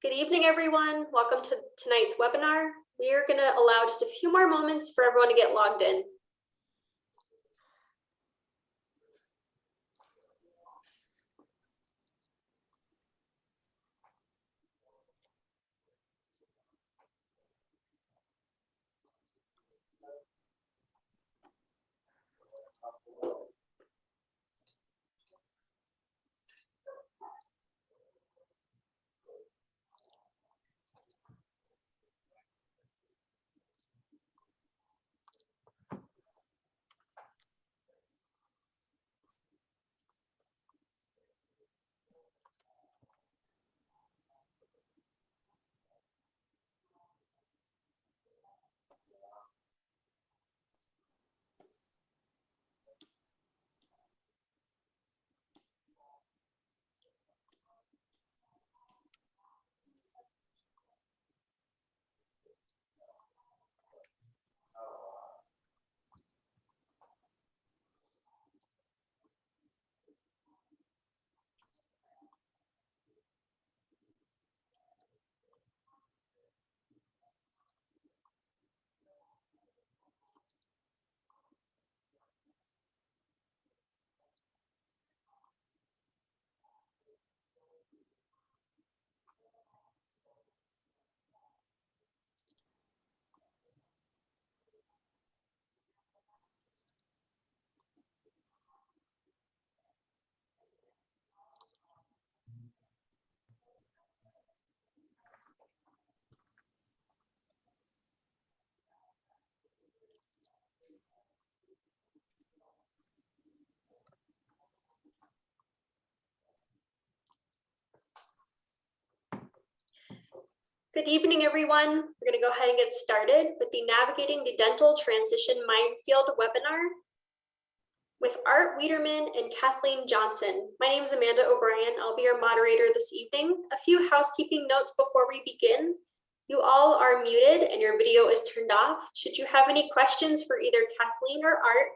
Good evening, everyone. Welcome to tonight's webinar. We are going to allow just a few more moments for everyone to get logged in. Good evening, everyone. We're going to go ahead and get started with the Navigating the Dental Transition Minefield webinar with Art Wiederman and Kathleen Johnson. My name is Amanda O'Brien. I'll be your moderator this evening. A few housekeeping notes before we begin. You all are muted and your video is turned off. Should you have any questions for either Kathleen or Art,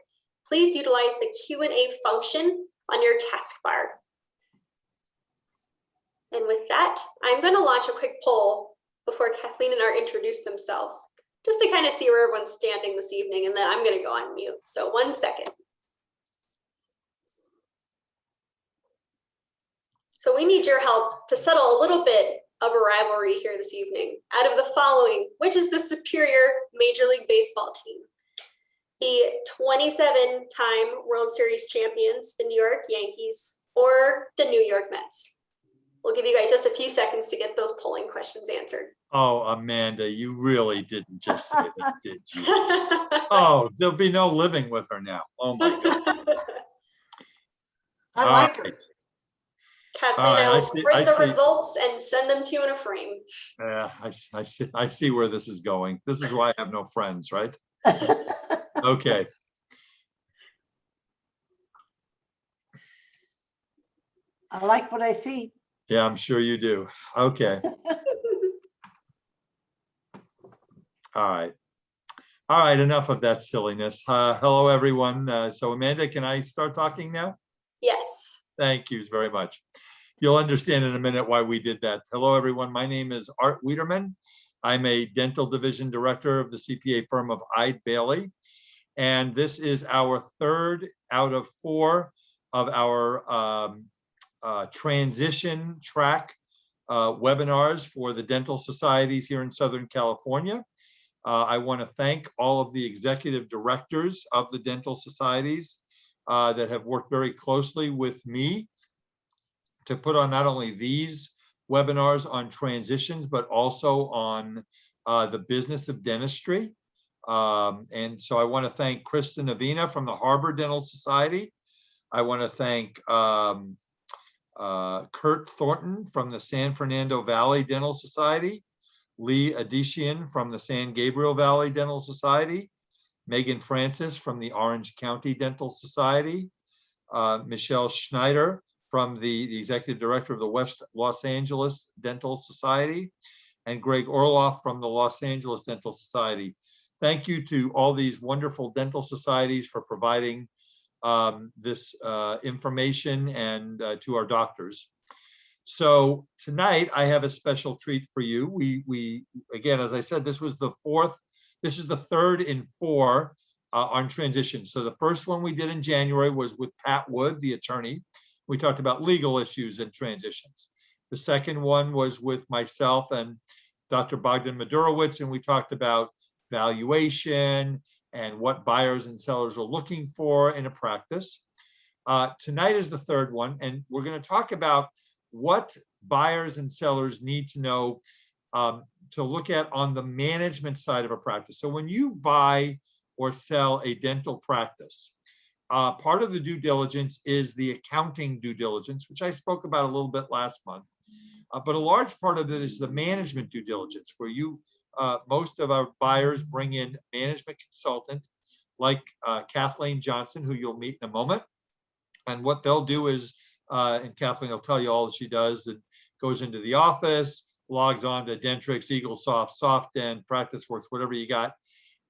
please utilize the Q&A function on your taskbar. And with that, I'm going to launch a quick poll before Kathleen and Art introduce themselves, just to kind of see where everyone's standing this evening, and then I'm going to go on mute. So 1 second. So we need your help to settle a little bit of a rivalry here this evening. Out of the following, which is the superior Major League Baseball team? The 27-time World Series champions, the New York Yankees, or the New York Mets? We'll give you guys just a few seconds to get those polling questions answered. Oh, Amanda, you really didn't just say that, did you? Oh, there'll be no living with her now. Oh my God. I like her. Kathleen, I will print the results and send them to you in a frame. Yeah, I see where this is going. This is why I have no friends, right? Okay. I like what I see. Yeah, I'm sure you do. Okay. All right, enough of that silliness. Hello, everyone. So Amanda, can I start talking now? Yes. Thank you very much. You'll understand in a minute why we did that. Hello, everyone. My name is Art Wiederman. I'm a dental division director of the CPA firm of Eide Bailly. And this is our 3rd out of 4 of our transition track webinars for the dental societies here in Southern California. I want to thank all of the executive directors of the dental societies that have worked very closely with me to put on not only these webinars on transitions, but also on the business of dentistry. And so I want to thank Kristen Avina from the Harbor Dental Society. I want to thank Kurt Thornton from the San Fernando Valley Dental Society, Lee Adishian from the San Gabriel Valley Dental Society, Megan Francis from the Orange County Dental Society, Michelle Schneider from the executive director of the West Los Angeles Dental Society, and Greg Orloff from the Los Angeles Dental Society. Thank you to all these wonderful dental societies for providing this information and to our doctors. So tonight I have a special treat for you. We again, as I said, this is the third in 4 on transition. So the first one we did in January was with Pat Wood, the attorney. We talked about legal issues and transitions. The second one was with myself and Dr. Bogdan Madurowicz, and we talked about valuation and what buyers and sellers are looking for in a practice. Tonight is the third one, and we're going to talk about what buyers and sellers need to know to look at on the management side of a practice. So when you buy or sell a dental practice, part of the due diligence is the accounting due diligence, which I spoke about a little bit last month. But a large part of it is the management due diligence, where most of our buyers bring in management consultant like Kathleen Johnson, who you'll meet in a moment. And what they'll do is, and Kathleen will tell you all that she does, and goes into the office, logs on to Dentrix, EagleSoft, SoftDent, PracticeWorks, whatever you got,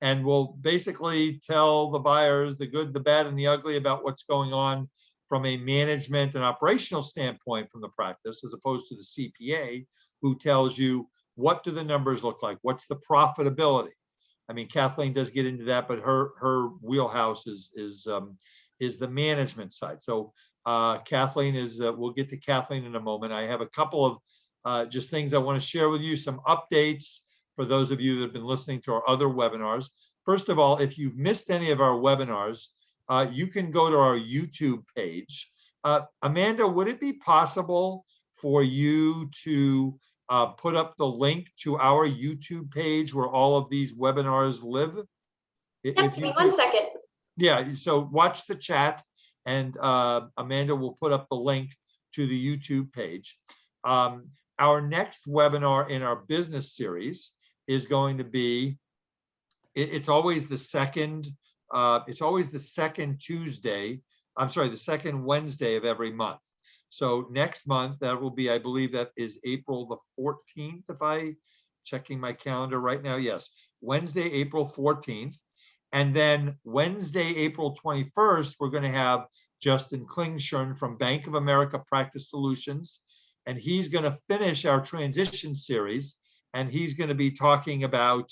and will basically tell the buyers the good, the bad, and the ugly about what's going on from a management and operational standpoint from the practice, as opposed to the CPA, who tells you what do the numbers look like, what's the profitability. I mean, Kathleen does get into that, but her wheelhouse is the management side. So Kathleen is, we'll get to Kathleen in a moment. I have a couple of just things I want to share with you, some updates for those of you that have been listening to our other webinars. First of all, if you've missed any of our webinars, you can go to our YouTube page. Amanda, would it be possible for you to put up the link to our YouTube page where all of these webinars live? Yep, give me 1 second. Yeah, so watch the chat, and Amanda will put up the link to the YouTube page. Our next webinar in our business series is going to be, it's always the second Tuesday, I'm sorry, the second Wednesday of every month. So next month, that will be, I believe that is April the 14th, if I'm checking my calendar right now. Yes, Wednesday, April 14th. And then Wednesday, April 21st, we're going to have Justin Klingshirn from Bank of America Practice Solutions. And he's going to finish our transition series. And he's going to be talking about,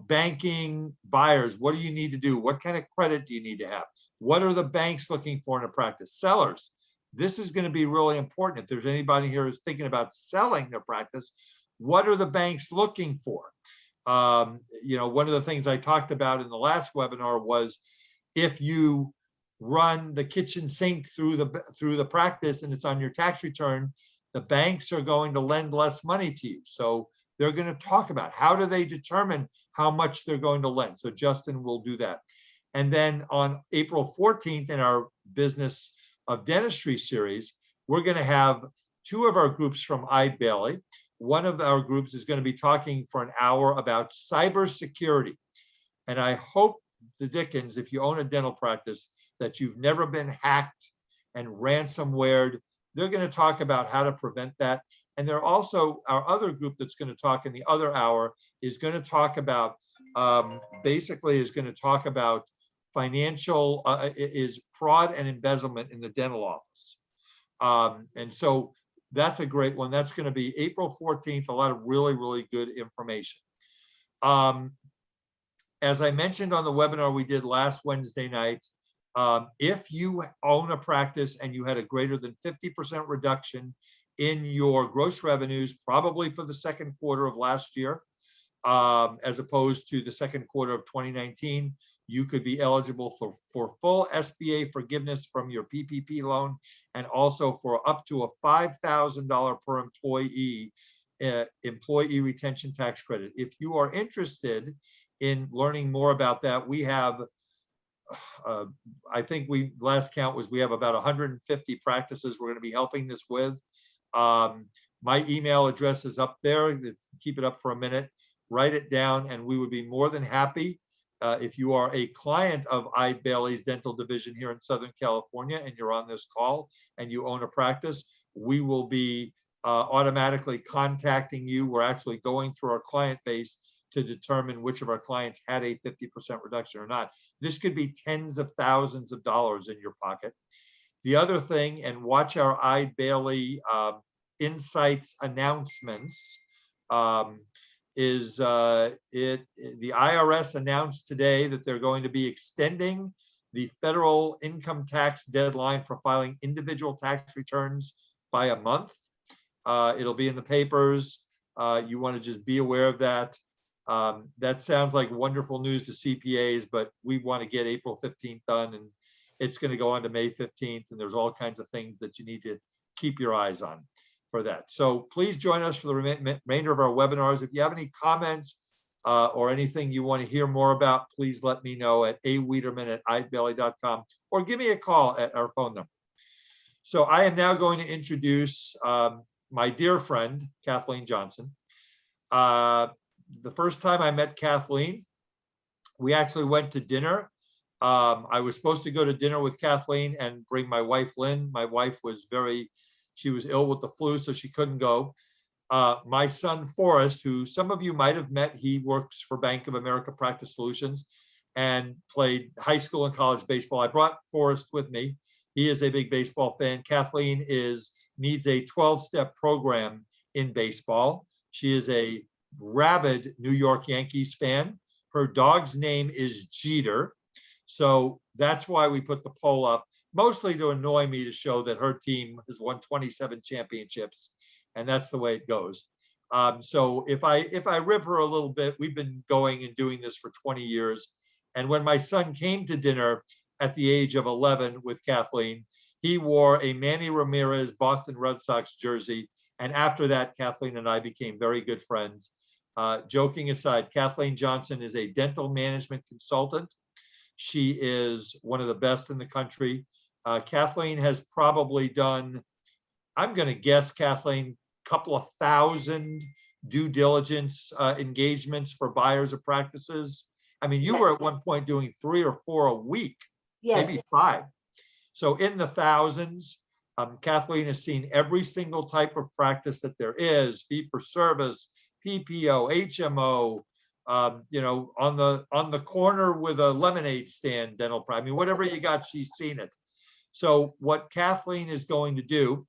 banking buyers. What do you need to do? What kind of credit do you need to have? What are the banks looking for in a practice? Sellers. This is going to be really important. If there's anybody here who's thinking about selling their practice, what are the banks looking for? One of the things I talked about in the last webinar was if you run the kitchen sink through the practice and it's on your tax return, the banks are going to lend less money to you. So they're going to talk about how do they determine how much they're going to lend. So Justin will do that. And then on April 14th in our Business of Dentistry series, we're going to have 2 of our groups from Eide Bailly. One of our groups is going to be talking for an hour about cybersecurity. And I hope the dickens, if you own a dental practice, that you've never been hacked and ransomwared. They're going to talk about how to prevent that. And they're also, our other group that's going to talk in the other hour is going to talk about, financial, is fraud and embezzlement in the dental office. And so that's a great one. That's going to be April 14th, a lot of really, really good information. As I mentioned on the webinar we did last Wednesday night, if you own a practice and you had a greater than 50% reduction in your gross revenues, probably for the second quarter of last year, as opposed to the second quarter of 2019, you could be eligible for full SBA forgiveness from your PPP loan, and also for up to a $5,000 per employee retention tax credit. If you are interested in learning more about that, we have, I think last count was we have about 150 practices we're going to be helping this with. My email address is up there. Keep it up for a minute, write it down, and we would be more than happy. If you are a client of Eide Bailly's dental division here in Southern California and you're on this call and you own a practice, we will be automatically contacting you. We're actually going through our client base to determine which of our clients had a 50% reduction or not. This could be tens of thousands of dollars in your pocket. The other thing, and watch our Eide Bailey insights announcements, is the IRS announced today that they're going to be extending the federal income tax deadline for filing individual tax returns by a month. It'll be in the papers. You want to just be aware of that. That sounds like wonderful news to CPAs, but we want to get April 15th done, and it's going to go on to May 15th, and there's all kinds of things that you need to keep your eyes on for that. So please join us for the remainder of our webinars. If you have any comments or anything you want to hear more about, please let me know at awiederman@eidebailey.com or give me a call at our phone number. So I am now going to introduce my dear friend, Kathleen Johnson. The first time I met Kathleen, we actually went to dinner. I was supposed to go to dinner with Kathleen and bring my wife, Lynn. My wife was she was ill with the flu, so she couldn't go. My son, Forrest, who some of you might have met, he works for Bank of America Practice Solutions and played high school and college baseball. I brought Forrest with me. He is a big baseball fan. Kathleen needs a 12-step program in baseball. She is a rabid New York Yankees fan. Her dog's name is Jeter. So that's why we put the poll up, mostly to annoy me, to show that her team has won 27 championships, and that's the way it goes. So if I rib her a little bit, we've been going and doing this for 20 years. And when my son came to dinner at the age of 11 with Kathleen, he wore a Manny Ramirez Boston Red Sox jersey. And after that, Kathleen and I became very good friends. Joking aside, Kathleen Johnson is a dental management consultant. She is one of the best in the country. Kathleen has probably done, I'm going to guess, Kathleen, a couple of thousand due diligence engagements for buyers of practices. I mean, you were at one point doing 3 or 4 a week, maybe 5. So in the thousands, Kathleen has seen every single type of practice that there is: fee for service, PPO, HMO, on the corner with a lemonade stand, dental practice. I mean, whatever you got, she's seen it. So what Kathleen is going to do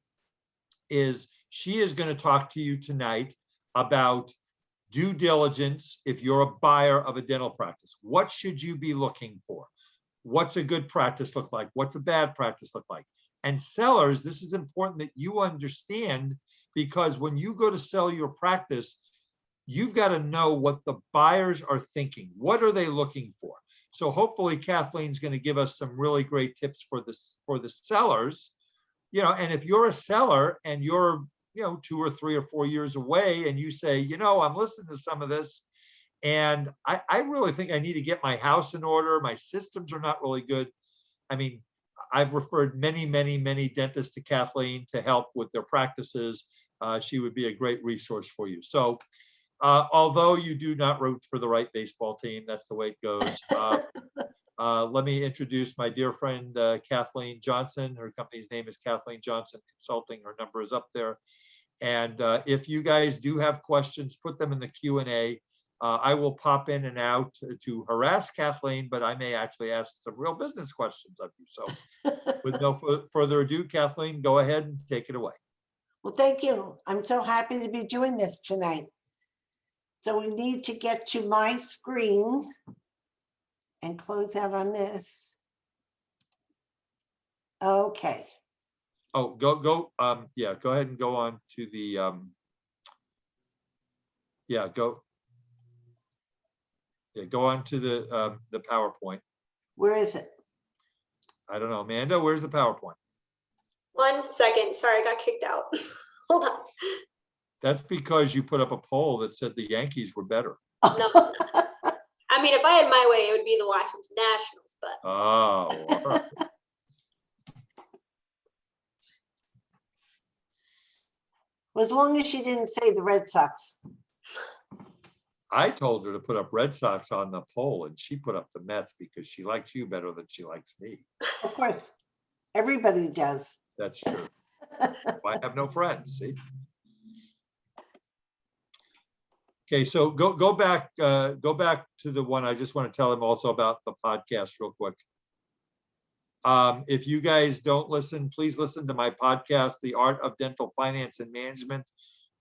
is she is going to talk to you tonight about due diligence if you're a buyer of a dental practice. What should you be looking for? What's a good practice look like? What's a bad practice look like? And sellers, this is important that you understand, because when you go to sell your practice, you've got to know what the buyers are thinking. What are they looking for? So hopefully Kathleen's going to give us some really great tips for the sellers. And if you're a seller and you're 2 or 3 or 4 years away, and you say, I'm listening to some of this, and I really think I need to get my house in order. My systems are not really good. I mean, I've referred many, many, many dentists to Kathleen to help with their practices. She would be a great resource for you. So although you do not root for the right baseball team, that's the way it goes. Let me introduce my dear friend, Kathleen Johnson. Her company's name is Kathleen Johnson Consulting. Her number is up there. And if you guys do have questions, put them in the Q&A. I will pop in and out to harass Kathleen, but I may actually ask some real business questions of you. So with no further ado, Kathleen, go ahead and take it away. Well, thank you. I'm so happy to be doing this tonight. So we need to get to my screen and close out on this. Okay. Oh, go ahead and go on to the, go on to the PowerPoint. Where is it? I don't know, Amanda, where's the PowerPoint? 1 second, sorry, I got kicked out. Hold on. That's because you put up a poll that said the Yankees were better. No. I mean, if I had my way, it would be the Washington Nationals, but. Oh, all right. Well, as long as she didn't say the Red Sox. I told her to put up Red Sox on the poll, and she put up the Mets because she likes you better than she likes me. Of course, everybody does. That's true. I have no friends, see? Okay, so go back to the one. I just want to tell him also about the podcast real quick. If you guys don't listen, please listen to my podcast, The Art of Dental Finance and Management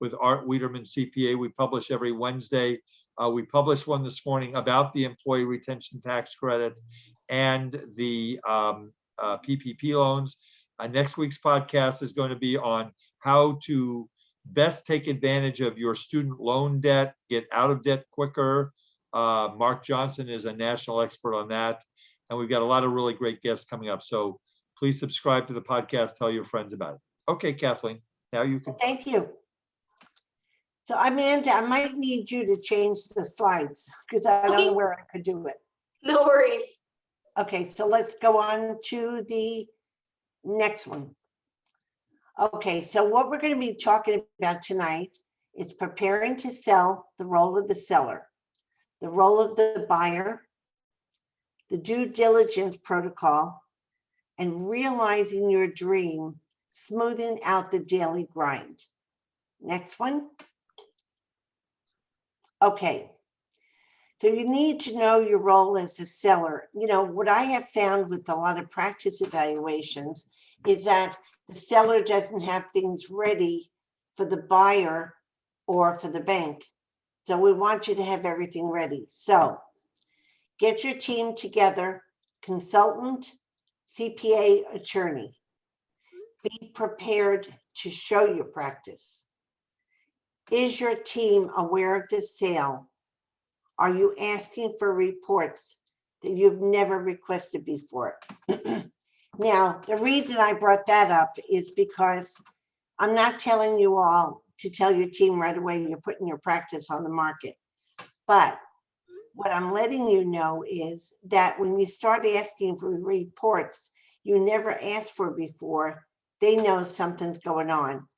with Art Wiederman, CPA. We publish every Wednesday. We published one this morning about the employee retention tax credit and the PPP loans. Next week's podcast is going to be on how to best take advantage of your student loan debt, get out of debt quicker. Mark Johnson is a national expert on that. And we've got a lot of really great guests coming up. So please subscribe to the podcast, tell your friends about it. Okay, Kathleen, now you can. Thank you. So Amanda, I might need you to change the slides because I don't know where I could do it. No worries. Okay, so let's go on to the next one. Okay, so what we're going to be talking about tonight is preparing to sell, the role of the seller, the role of the buyer, the due diligence protocol, and realizing your dream, smoothing out the daily grind. Next one. Okay, so you need to know your role as a seller. You know, what I have found with a lot of practice evaluations is that the seller doesn't have things ready for the buyer or for the bank. So we want you to have everything ready. So get your team together, consultant, CPA, attorney. Be prepared to show your practice. Is your team aware of the sale? Are you asking for reports that you've never requested before? Now, the reason I brought that up is because I'm not telling you all to tell your team right away you're putting your practice on the market. But what I'm letting you know is that when you start asking for reports you never asked for before, they know something's going on.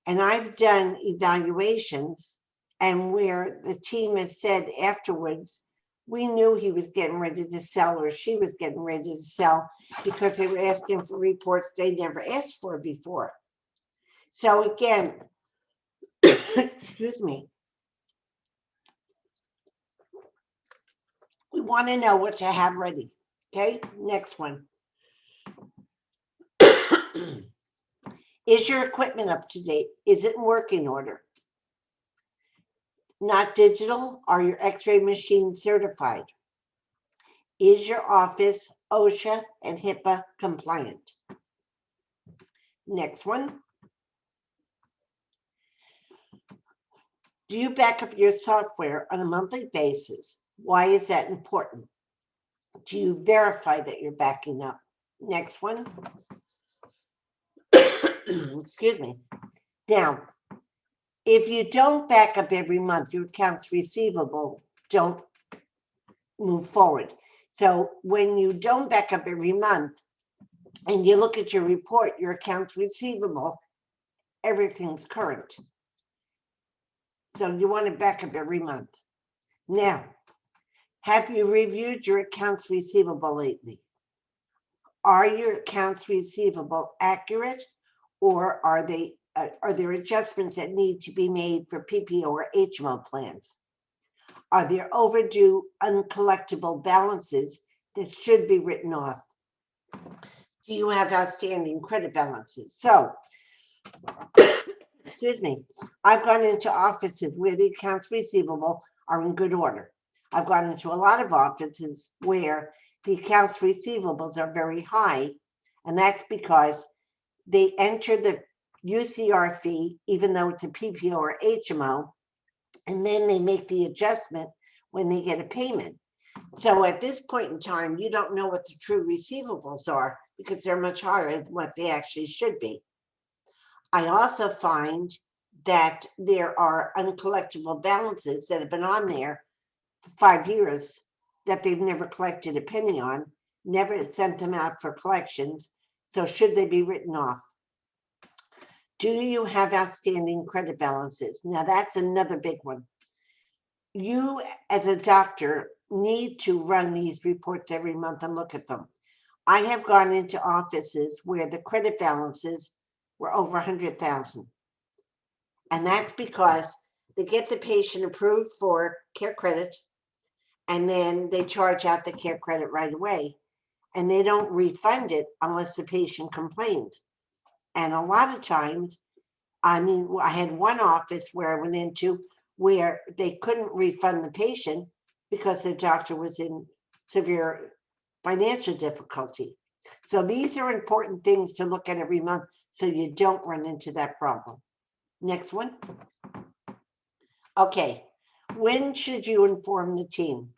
And I've done evaluations and where the team has said afterwards, we knew he was getting ready to sell or she was getting ready to sell because they were asking for reports they never asked for before. So again, excuse me, we want to know what to have ready. Okay, next one. Is your equipment up to date? Is it in working order? Not digital? Are your x-ray machines certified? Is your office OSHA and HIPAA compliant? Next one. Do you back up your software on a monthly basis? Why is that important? Do you verify that you're backing up? Next one. Excuse me. Now, if you don't back up every month, your accounts receivable don't move forward. So when you don't back up every month and you look at your report, your accounts receivable, everything's current. So you want to back up every month. Now, have you reviewed your accounts receivable lately? Are your accounts receivable accurate, or are there adjustments that need to be made for PPO or HMO plans? Are there overdue uncollectible balances that should be written off? Do you have outstanding credit balances? So, excuse me, I've gone into offices where the accounts receivable are in good order. I've gone into a lot of offices where the accounts receivables are very high, and that's because they enter the UCR fee, even though it's a PPO or HMO, and then they make the adjustment when they get a payment. So at this point in time, you don't know what the true receivables are because they're much higher than what they actually should be. I also find that there are uncollectible balances that have been on there for 5 years that they've never collected a penny on, never sent them out for collections. So should they be written off? Do you have outstanding credit balances? Now that's another big one. You as a doctor need to run these reports every month and look at them. I have gone into offices where the credit balances were over 100,000. And that's because they get the patient approved for care credit and then they charge out the care credit right away. and they don't refund it unless the patient complains. And a lot of times, I mean, I had one office where I went into where they couldn't refund the patient because the doctor was in severe financial difficulty. So these are important things to look at every month so you don't run into that problem. Next one. Okay, when should you inform the team?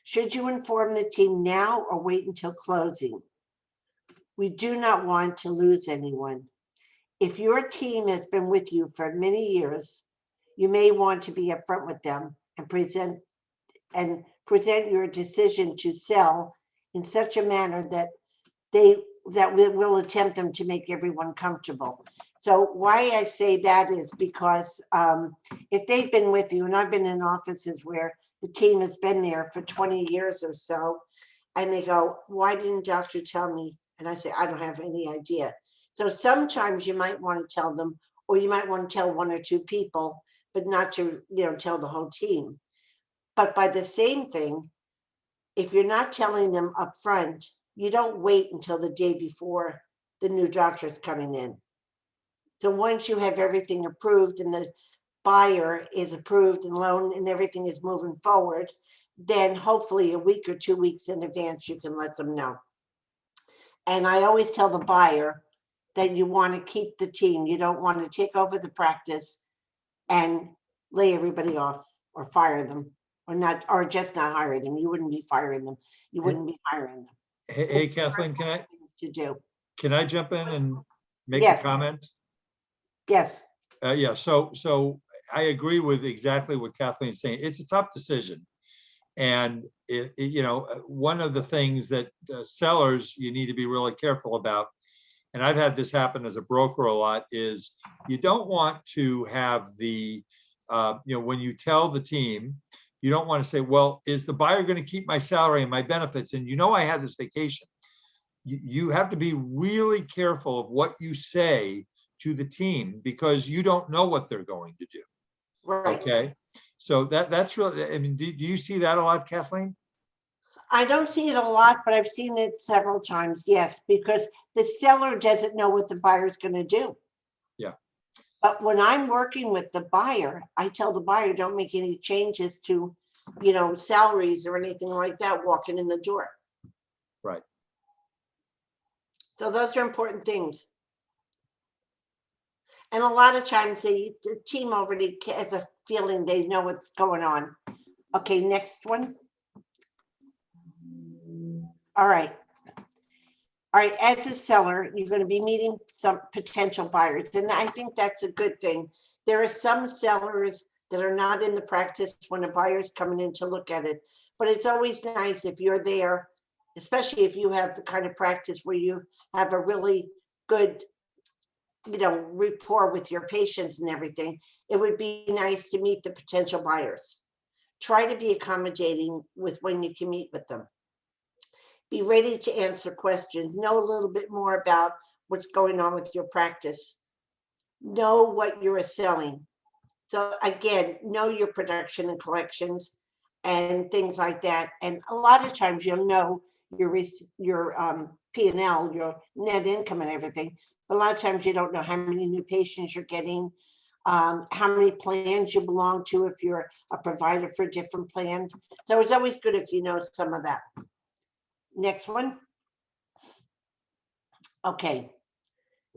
Should you inform the team now or wait until closing? We do not want to lose anyone. If your team has been with you for many years, you may want to be upfront with them and present your decision to sell in such a manner that we will attempt them to make everyone comfortable. So why I say that is because if they've been with you, and I've been in offices where the team has been there for 20 years or so, and they go, why didn't doctor tell me? And I say, I don't have any idea. So sometimes you might want to tell them, or you might want to tell one or two people, but not to, tell the whole team. But by the same thing, if you're not telling them up front, you don't wait until the day before the new doctor is coming in. So once you have everything approved and the buyer is approved and loan and everything is moving forward, then hopefully a week or 2 weeks in advance, you can let them know. And I always tell the buyer that you want to keep the team. You don't want to take over the practice and lay everybody off or fire them or just not hire them. You wouldn't be firing them. You wouldn't be hiring them. Hey, Kathleen, can I jump in and make a comment? Yes. Yeah, so I agree with exactly what Kathleen's saying. It's a tough decision. And one of the things that sellers you need to be really careful about, and I've had this happen as a broker a lot, is you don't want to have the, when you tell the team, you don't want to say, well, is the buyer going to keep my salary and my benefits? And I had this vacation. You have to be really careful of what you say to the team because you don't know what they're going to do. Right. Okay. So that's really, I mean, do you see that a lot, Kathleen? I don't see it a lot, but I've seen it several times, yes, because the seller doesn't know what the buyer's going to do. Yeah. But when I'm working with the buyer, I tell the buyer, don't make any changes to, salaries or anything like that walking in the door. Right. So those are important things. And a lot of times the team already has a feeling they know what's going on. Okay, next one. All right. As a seller, you're going to be meeting some potential buyers. And I think that's a good thing. There are some sellers that are not in the practice when a buyer's coming in to look at it. But it's always nice if you're there, especially if you have the kind of practice where you have a really good rapport with your patients and everything. It would be nice to meet the potential buyers. Try to be accommodating with when you can meet with them. Be ready to answer questions. Know a little bit more about what's going on with your practice. Know what you're selling. So again, know your production and collections and things like that. And a lot of times you'll know your P&L, your net income and everything. But a lot of times you don't know how many new patients you're getting, how many plans you belong to if you're a provider for different plans. So it's always good if you know some of that. Next one. Okay.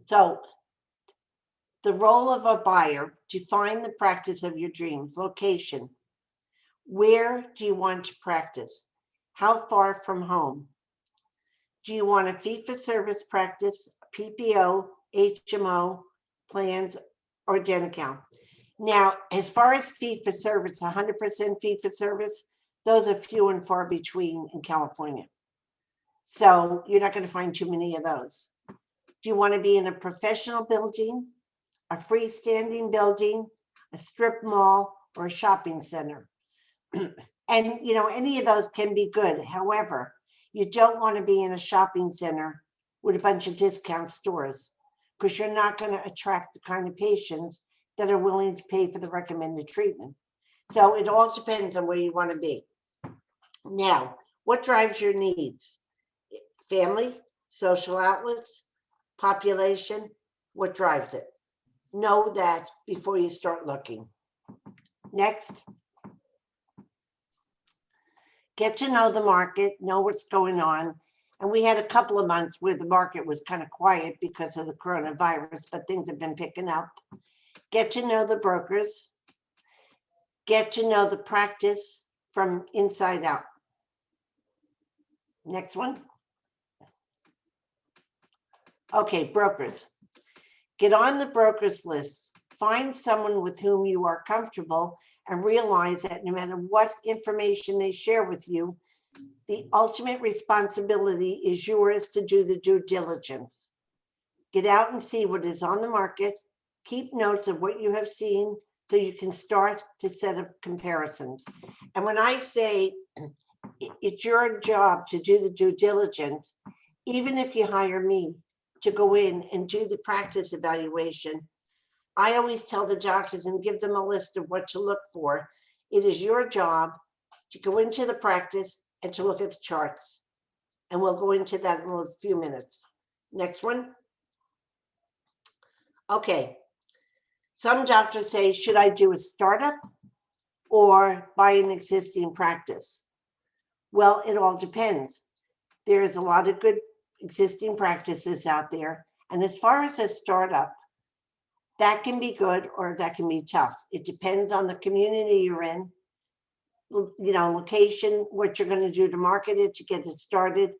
So the role of a buyer, define the practice of your dreams, location. Where do you want to practice? How far from home? Do you want a fee-for-service practice, PPO, HMO, plans, or den account? Now, as far as fee-for-service, 100% fee-for-service, those are few and far between in California. So you're not going to find too many of those. Do you want to be in a professional building, a freestanding building, a strip mall, or a shopping center? And, any of those can be good. However, you don't want to be in a shopping center with a bunch of discount stores because you're not going to attract the kind of patients that are willing to pay for the recommended treatment. So it all depends on where you want to be. Now, what drives your needs? family, social outlets, population, what drives it? Know that before you start looking. Next. Get to know the market, know what's going on. And we had a couple of months where the market was kind of quiet because of the coronavirus, but things have been picking up. Get to know the brokers. Get to know the practice from inside out. Next one. Okay, brokers. Get on the brokers list. Find someone with whom you are comfortable and realize that no matter what information they share with you, the ultimate responsibility is yours to do the due diligence. Get out and see what is on the market. Keep notes of what you have seen so you can start to set up comparisons. And when I say it's your job to do the due diligence, even if you hire me to go in and do the practice evaluation, I always tell the doctors and give them a list of what to look for. It is your job to go into the practice and to look at the charts. And we'll go into that in a few minutes. Next one. Okay. Some doctors say, should I do a startup or buy an existing practice? Well, it all depends. There's a lot of good existing practices out there. And as far as a startup, that can be good or that can be tough. It depends on the community you're in, location, what you're going to do to market it, to get it started.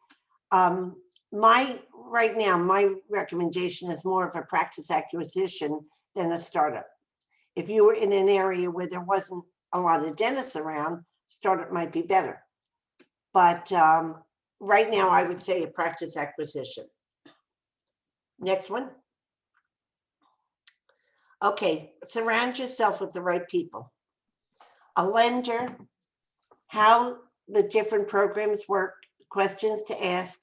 Right now, my recommendation is more of a practice acquisition than a startup. If you were in an area where there wasn't a lot of dentists around, startup might be better. But right now, I would say a practice acquisition. Next one. Okay, surround yourself with the right people. A lender, how the different programs work, questions to ask,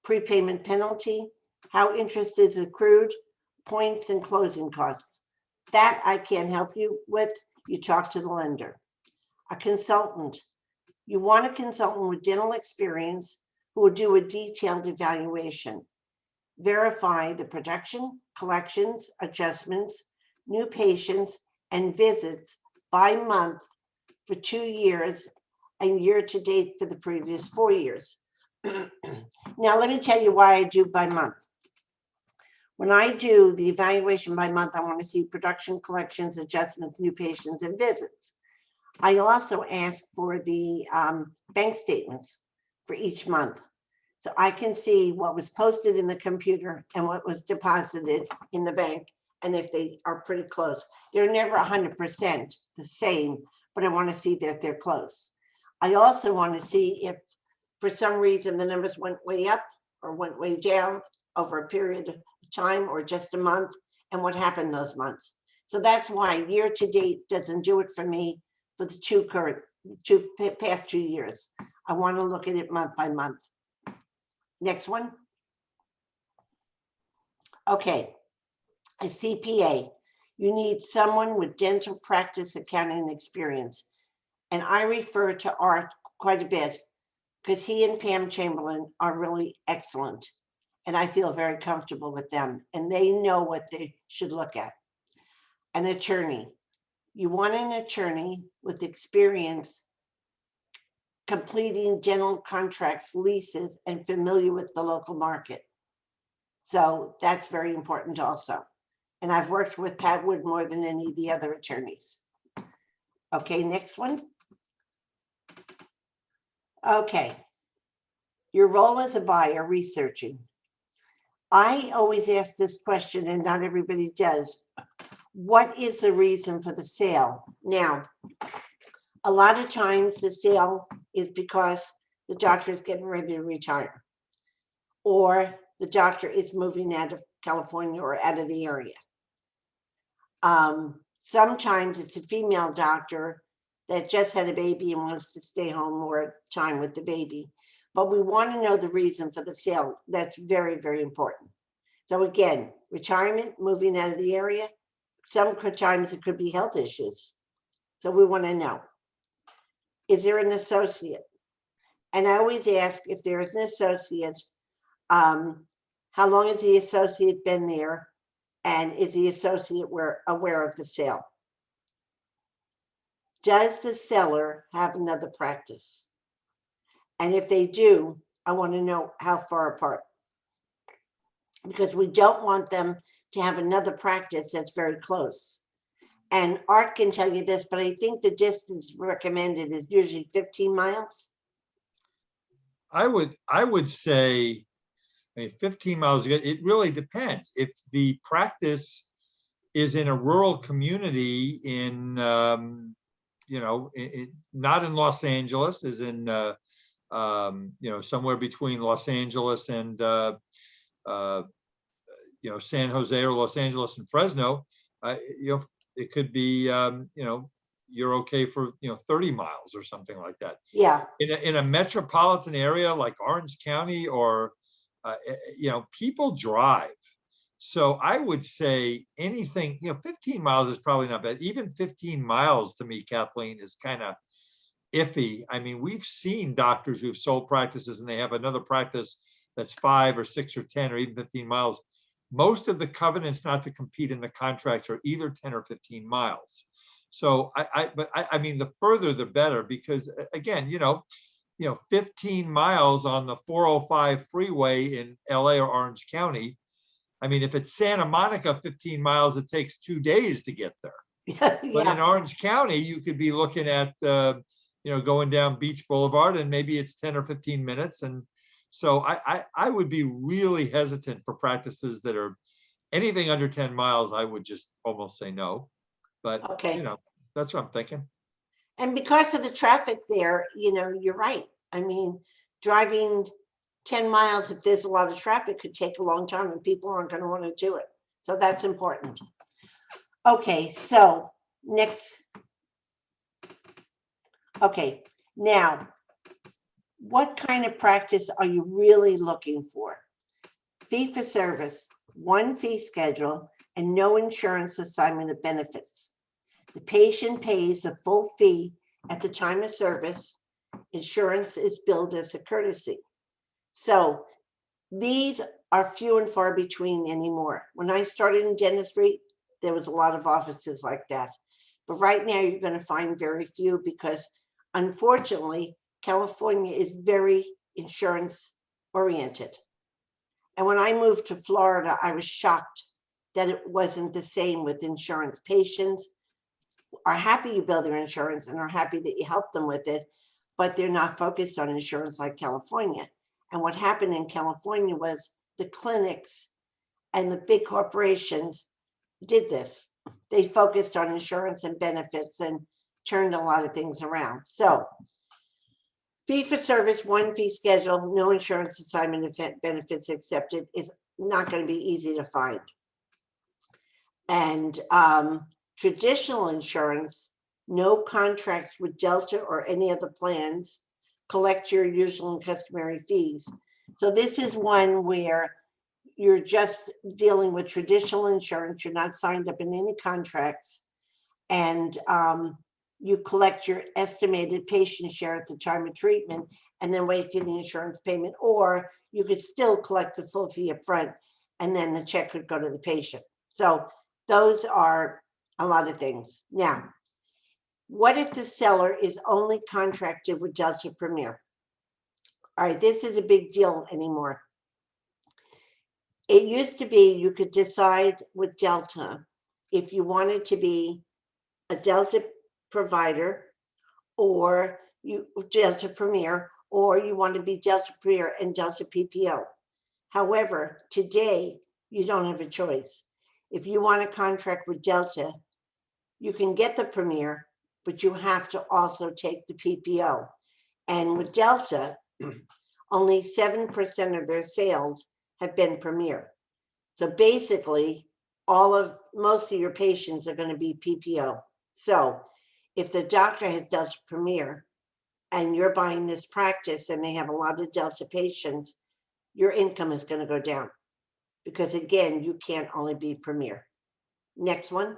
prepayment penalty, how interest is accrued, points and closing costs. That I can't help you with. You talk to the lender. A consultant. You want a consultant with dental experience who will do a detailed evaluation. Verify the production, collections, adjustments, new patients, and visits by month for 2 years and year to date for the previous 4 years. Now, let me tell you why I do by month. When I do the evaluation by month, I want to see production, collections, adjustments, new patients, and visits. I also ask for the bank statements for each month. So I can see what was posted in the computer and what was deposited in the bank, and if they are pretty close. They're never 100% the same, but I want to see that they're close. I also want to see if for some reason the numbers went way up or went way down over a period of time or just a month, and what happened those months. So that's why year to date doesn't do it for me for the past 2 years. I want to look at it month by month. Next one. Okay, a CPA. You need someone with dental practice accounting experience. And I refer to Art quite a bit because he and Pam Chamberlain are really excellent. And I feel very comfortable with them. And they know what they should look at. An attorney. You want an attorney with experience completing dental contracts, leases, and familiar with the local market. So that's very important also. And I've worked with Pat Wood more than any of the other attorneys. Okay, next one. Okay, your role as a buyer, researching. I always ask this question, and not everybody does. What is the reason for the sale? Now, a lot of times the sale is because the doctor is getting ready to retire, or the doctor is moving out of California or out of the area. Sometimes it's a female doctor that just had a baby and wants to stay home more time with the baby. But we want to know the reason for the sale. That's very, very important. So again, retirement, moving out of the area. Sometimes it could be health issues. So we want to know. Is there an associate? And I always ask if there is an associate, How long has the associate been there? And is the associate aware of the sale? Does the seller have another practice? And if they do, I want to know how far apart. Because we don't want them to have another practice that's very close. And Art can tell you this, but I think the distance recommended is usually 15 miles. I would say, I mean, 15 miles, it really depends. If the practice is in a rural community in, you know, not in Los Angeles, is in, you know, somewhere between Los Angeles and, you know, San Jose or Los Angeles and Fresno, you know, it could be, you know, you're okay for, you know, 30 miles or something like that. Yeah. In a metropolitan area like Orange County or, you know, people drive. So I would say anything, you know, 15 miles is probably not bad. Even 15 miles to me, Kathleen, is kind of iffy. I mean, we've seen doctors who've sold practices and they have another practice that's 5 or 6 or 10 or even 15 miles. Most of the covenants not to compete in the contracts are either 10 or 15 miles. So I mean, the further the better, because again, you know, 15 miles on the 405 freeway in LA or Orange County. I mean, if it's Santa Monica, 15 miles, it takes 2 days to get there. Yeah. But in Orange County, you could be looking at, you know, going down Beach Boulevard and maybe it's 10 or 15 minutes. And so I would be really hesitant for practices that are anything under 10 miles. I would just almost say no. But, Okay. you know, that's what I'm thinking. And because of the traffic there, you know, you're right. I mean, driving 10 miles, if there's a lot of traffic, could take a long time and people aren't going to want to do it. So that's important. Okay, so next. Okay, now, what kind of practice are you really looking for? Fee for service, one fee schedule, and no insurance assignment of benefits. The patient pays a full fee at the time of service. Insurance is billed as a courtesy. So these are few and far between anymore. When I started in dentistry, there was a lot of offices like that. But right now you're going to find very few because unfortunately, California is very insurance oriented. And when I moved to Florida, I was shocked that it wasn't the same with insurance. Patients are happy you bill their insurance and are happy that you help them with it, but they're not focused on insurance like California. And what happened in California was the clinics and the big corporations did this. They focused on insurance and benefits and turned a lot of things around. So fee for service, one fee schedule, no insurance assignment of benefits accepted is not going to be easy to find. And traditional insurance, no contracts with Delta or any other plans, collect your usual and customary fees. So this is one where you're just dealing with traditional insurance. You're not signed up in any contracts. And you collect your estimated patient share at the time of treatment and then wait for the insurance payment. Or you could still collect the full fee up front and then the check could go to the patient. So those are a lot of things. Now, what if the seller is only contracted with Delta Premier? All right, this is a big deal anymore. It used to be you could decide with Delta if you wanted to be a Delta provider or you Delta Premier, or you want to be Delta Premier and Delta PPO. However, today you don't have a choice. If you want to contract with Delta, you can get the Premier, but you have to also take the PPO. And with Delta, only 7% of their sales have been Premier. So basically, most of your patients are going to be PPO. So if the doctor has Delta Premier and you're buying this practice and they have a lot of Delta patients, your income is going to go down because again, you can't only be Premier. Next one.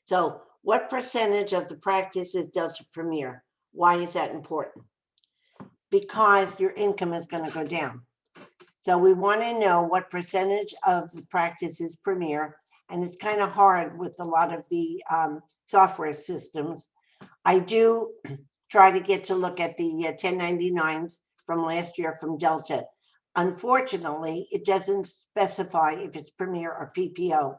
So what percentage of the practice is Delta Premier? Why is that important? because your income is going to go down. So we want to know what percentage of the practice is Premier, and it's kind of hard with a lot of the software systems. I do try to get to look at the 1099s from last year from Delta. Unfortunately, it doesn't specify if it's Premier or PPO,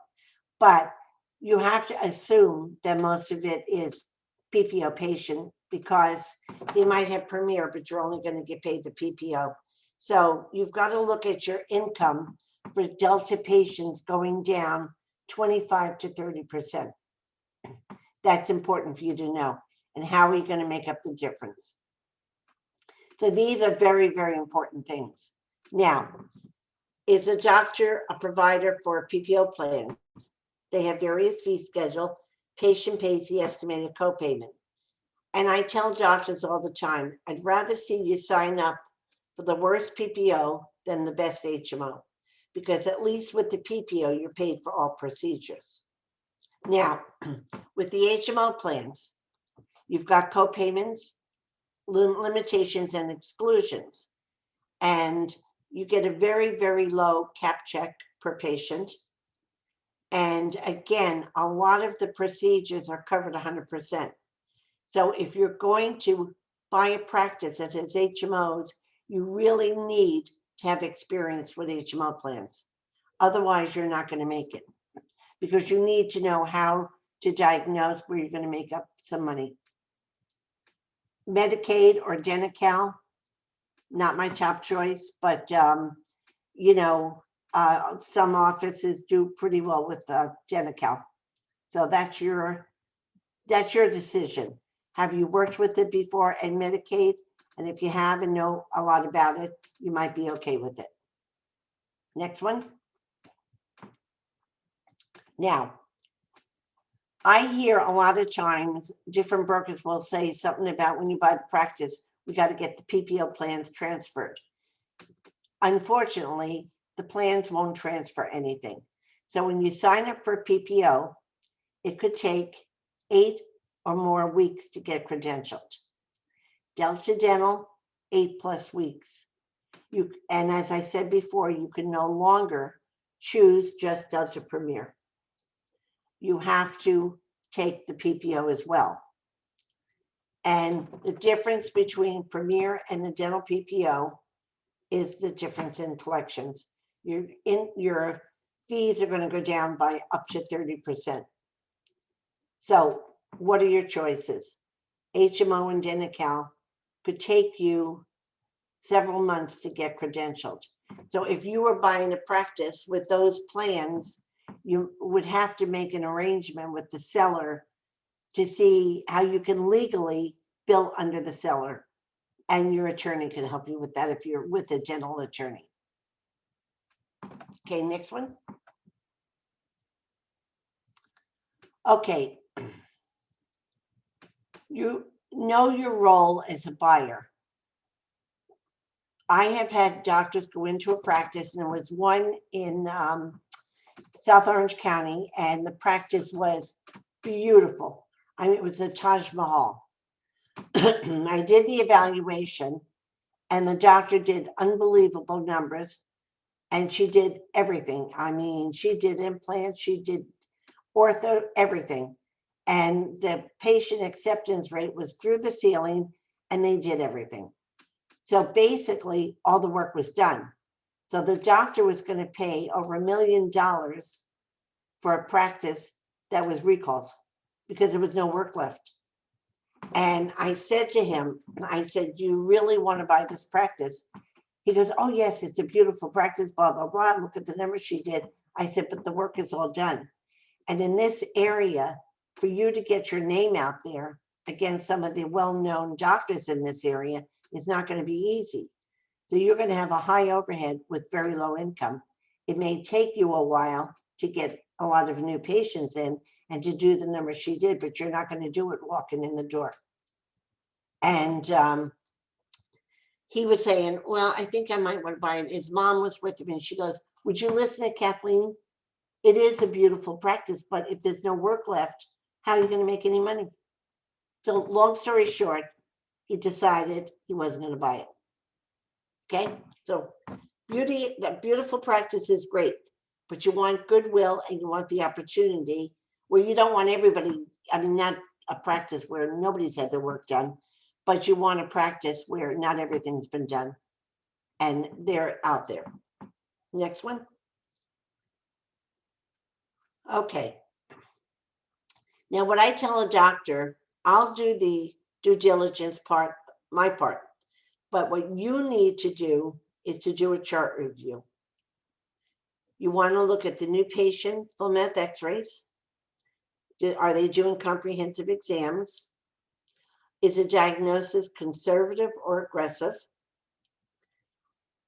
but you have to assume that most of it is PPO patient because they might have Premier, but you're only going to get paid the PPO. So you've got to look at your income for Delta patients going down 25 to 30%. That's important for you to know. And how are you going to make up the difference? So these are very, very important things. Now, is a doctor a provider for a PPO plan? They have various fee schedule. Patient pays the estimated copayment. And I tell doctors all the time, I'd rather see you sign up for the worst PPO than the best HMO, because at least with the PPO, you're paid for all procedures. Now, with the HMO plans, you've got copayments, limitations, and exclusions. And you get a very, very low cap check per patient. And again, a lot of the procedures are covered 100%. So if you're going to buy a practice that has HMOs, you really need to have experience with HMO plans. Otherwise, you're not going to make it, because you need to know how to diagnose where you're going to make up some money. Medicaid or Deni-Cal, not my top choice, but you know, some offices do pretty well with Deni-Cal. So that's your decision. Have you worked with it before and Medicaid? And if you have and know a lot about it, you might be okay with it. Next one. Now, I hear a lot of times different brokers will say something about when you buy the practice, we got to get the PPO plans transferred. Unfortunately, the plans won't transfer anything. So when you sign up for PPO, it could take 8 or more weeks to get credentialed. Delta Dental, 8+ weeks. And as I said before, you can no longer choose just Delta Premier. You have to take the PPO as well. And the difference between Premier and the dental PPO is the difference in collections. Your fees are going to go down by up to 30%. So what are your choices? HMO and Deni-Cal could take you several months to get credentialed. So if you were buying a practice with those plans, you would have to make an arrangement with the seller to see how you can legally bill under the seller. And your attorney can help you with that if you're with a dental attorney. Okay, next one. Okay. You know your role as a buyer. I have had doctors go into a practice, and there was one in South Orange County, and the practice was beautiful. I mean, it was a Taj Mahal. I did the evaluation, and the doctor did unbelievable numbers, and she did everything. I mean, she did implants, she did ortho, everything. And the patient acceptance rate was through the ceiling, and they did everything. So basically, all the work was done. So the doctor was going to pay over $1 million for a practice that was recalled because there was no work left. And I said to him, I said, do you really want to buy this practice? He goes, oh, yes, it's a beautiful practice, blah, blah, blah. Look at the numbers she did. I said, but the work is all done. And in this area, for you to get your name out there against some of the well-known doctors in this area is not going to be easy. So you're going to have a high overhead with very low income. It may take you a while to get a lot of new patients in and to do the numbers she did, but you're not going to do it walking in the door. And he was saying, well, I think I might want to buy it. His mom was with him, and she goes, would you listen to Kathleen? It is a beautiful practice, but if there's no work left, how are you going to make any money? So long story short, he decided he wasn't going to buy it. Okay, so that beautiful practice is great, but you want goodwill and you want the opportunity where you don't want everybody, I mean, not a practice where nobody's had their work done, but you want a practice where not everything's been done and they're out there. Next one. Okay. Now, what I tell a doctor, I'll do the due diligence part, my part, but what you need to do is to do a chart review. You want to look at the new patient full mouth x-rays. Are they doing comprehensive exams? Is the diagnosis conservative or aggressive?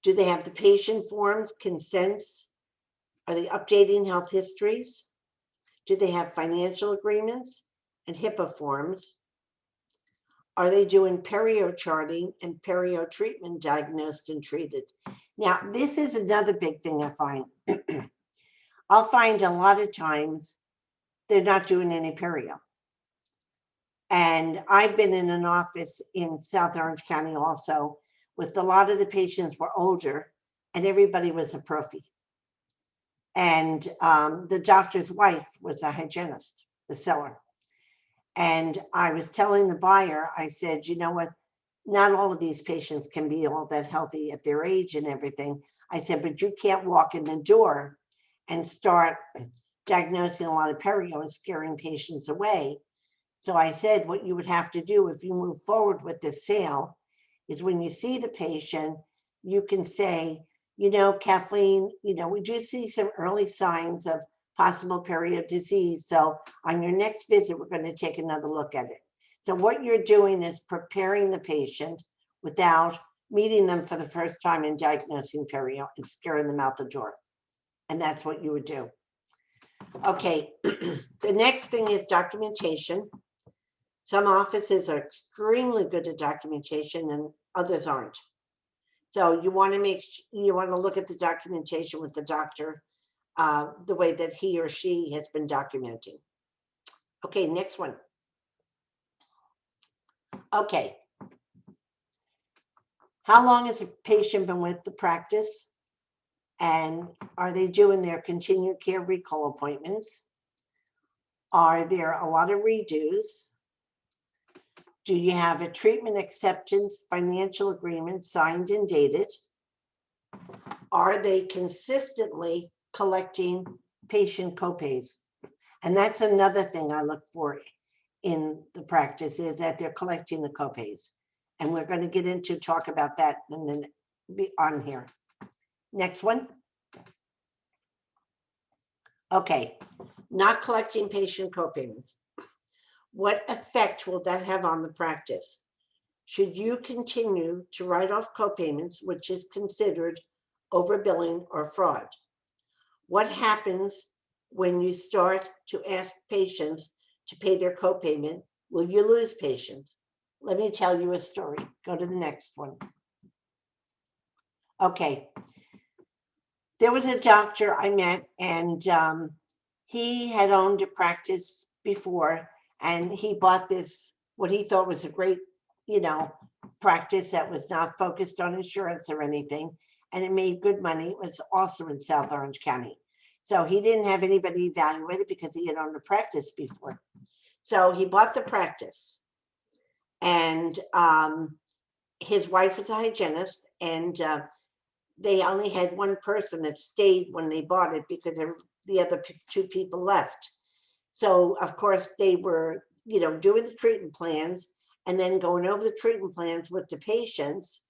Do they have the patient forms, consents? Are they updating health histories? Do they have financial agreements and HIPAA forms? Are they doing perio charting and perio treatment diagnosed and treated? Now, this is another big thing I find. I'll find a lot of times they're not doing any perio. And I've been in an office in South Orange County also with a lot of the patients were older and everybody was a Prophy. And the doctor's wife was a hygienist, the seller. And I was telling the buyer, I said, you know what, not all of these patients can be all that healthy at their age and everything. I said, but you can't walk in the door and start diagnosing a lot of perio and scaring patients away. So I said, what you would have to do if you move forward with this sale is when you see the patient, you can say, you know, Kathleen, you know, we do see some early signs of possible perio disease. So on your next visit, we're going to take another look at it. So what you're doing is preparing the patient without meeting them for the first time and diagnosing perio and scaring them out the door. And that's what you would do. Okay, the next thing is documentation. Some offices are extremely good at documentation and others aren't. So you want to look at the documentation with the doctor, the way that he or she has been documenting. Okay, next one. Okay. How long has a patient been with the practice? And are they doing their continued care recall appointments? Are there a lot of redos? Do you have a treatment acceptance financial agreement signed and dated? Are they consistently collecting patient copays? And that's another thing I look for in the practice is that they're collecting the copays. And we're going to get into talk about that and then be on here. Next one. Okay, not collecting patient copayments. What effect will that have on the practice? Should you continue to write off copayments, which is considered overbilling or fraud? What happens when you start to ask patients to pay their copayment? Will you lose patients? Let me tell you a story. Go to the next one. Okay. There was a doctor I met and he had owned a practice before and he bought this, what he thought was a great, you know, practice that was not focused on insurance or anything. And it made good money. It was also in South Orange County. So he didn't have anybody evaluate it because he had owned a practice before. So he bought the practice and his wife was a hygienist and they only had one person that stayed when they bought it because the other two people left. So of course they were, you know, doing the treatment plans and then going over the treatment plans with the patients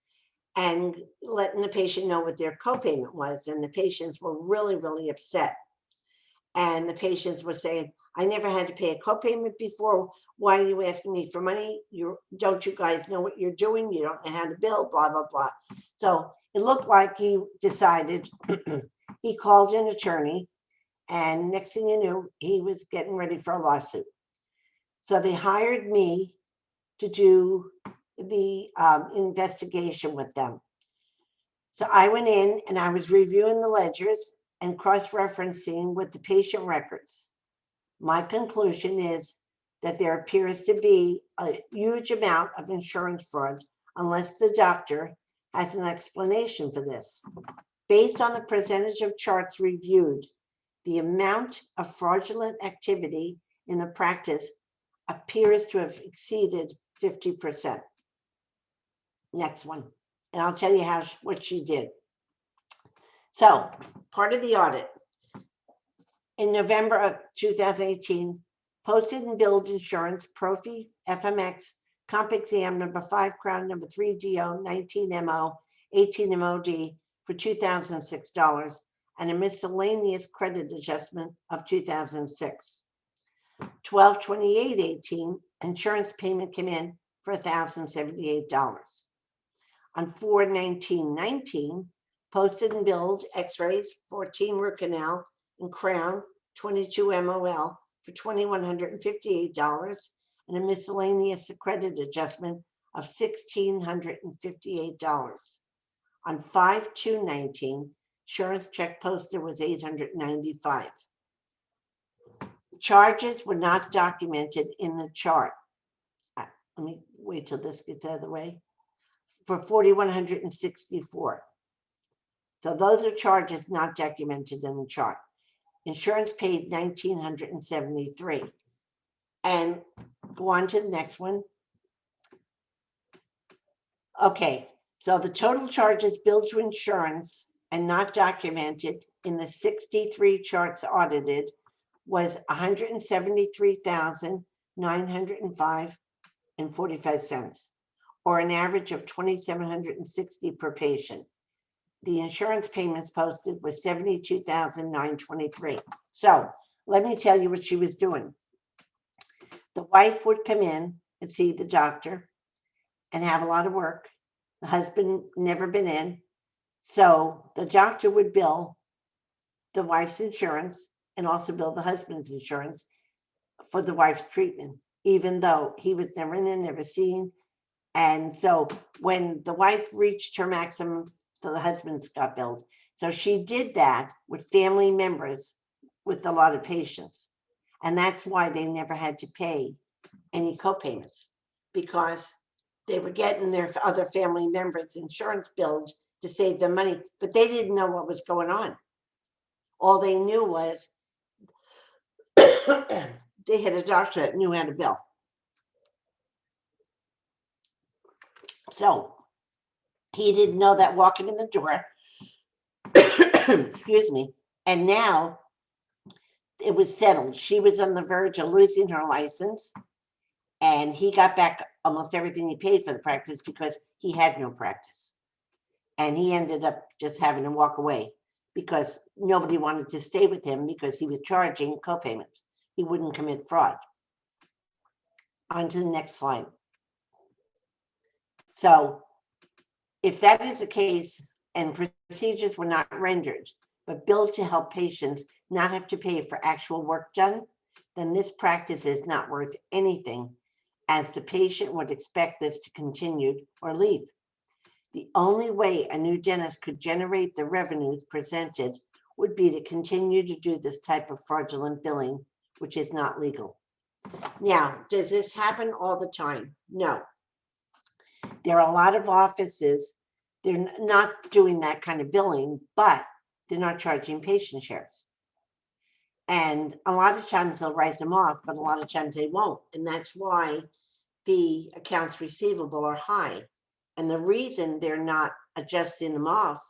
and letting the patient know what their copayment was. And the patients were really, really upset. And the patients were saying, I never had to pay a copayment before. Why are you asking me for money? Don't you guys know what you're doing? You don't know how to bill, blah, blah, blah. So it looked like he decided, he called an attorney and next thing you knew, he was getting ready for a lawsuit. So they hired me to do the investigation with them. So I went in and I was reviewing the ledgers and cross-referencing with the patient records. My conclusion is that there appears to be a huge amount of insurance fraud unless the doctor has an explanation for this. Based on the percentage of charts reviewed, the amount of fraudulent activity in the practice appears to have exceeded 50%. Next one, and I'll tell you what she did. So, part of the audit, in November of 2018, posted and billed insurance, Prophy, FMX, comp exam number 5 crown number 3 DO 19 MO 18 MOD for $2,006 and a miscellaneous credit adjustment of $2,006. 12/28/18, insurance payment came in for $1,078. On 4/19/19, posted and billed x-rays, 14 root canal and crown, 22 MOL for $2,158 and a miscellaneous credit adjustment of $1,658. On 5/2/19, insurance check posted was $895. Charges were not documented in the chart. Let me wait till this gets out of the way. For $4,164. So those are charges not documented in the chart. Insurance paid $1,973. And go on to the next one. Okay, so the total charges billed to insurance and not documented in the 63 charts audited was $173,905.45, or an average of $2,760 per patient. The insurance payments posted was $72,923. So let me tell you what she was doing. The wife would come in and see the doctor and have a lot of work. The husband never been in. So the doctor would bill the wife's insurance and also bill the husband's insurance for the wife's treatment, even though he was never in there, never seen. And so when the wife reached her maximum, so the husband's got billed. So she did that with family members with a lot of patients. And that's why they never had to pay any co-payments, because they were getting their other family members' insurance billed to save them money, but they didn't know what was going on. All they knew was they had a doctor that knew how to bill. So he didn't know that walking in the door, excuse me, and now it was settled. She was on the verge of losing her license, and he got back almost everything he paid for the practice because he had no practice. And he ended up just having to walk away because nobody wanted to stay with him because he was charging co-payments. He wouldn't commit fraud. On to the next slide. So if that is the case and procedures were not rendered, but billed to help patients not have to pay for actual work done, then this practice is not worth anything, as the patient would expect this to continue or leave. The only way a new dentist could generate the revenues presented would be to continue to do this type of fraudulent billing, which is not legal. Now, does this happen all the time? No. There are a lot of offices, they're not doing that kind of billing, but they're not charging patient shares. And a lot of times they'll write them off, but a lot of times they won't. And that's why the accounts receivable are high. And the reason they're not adjusting them off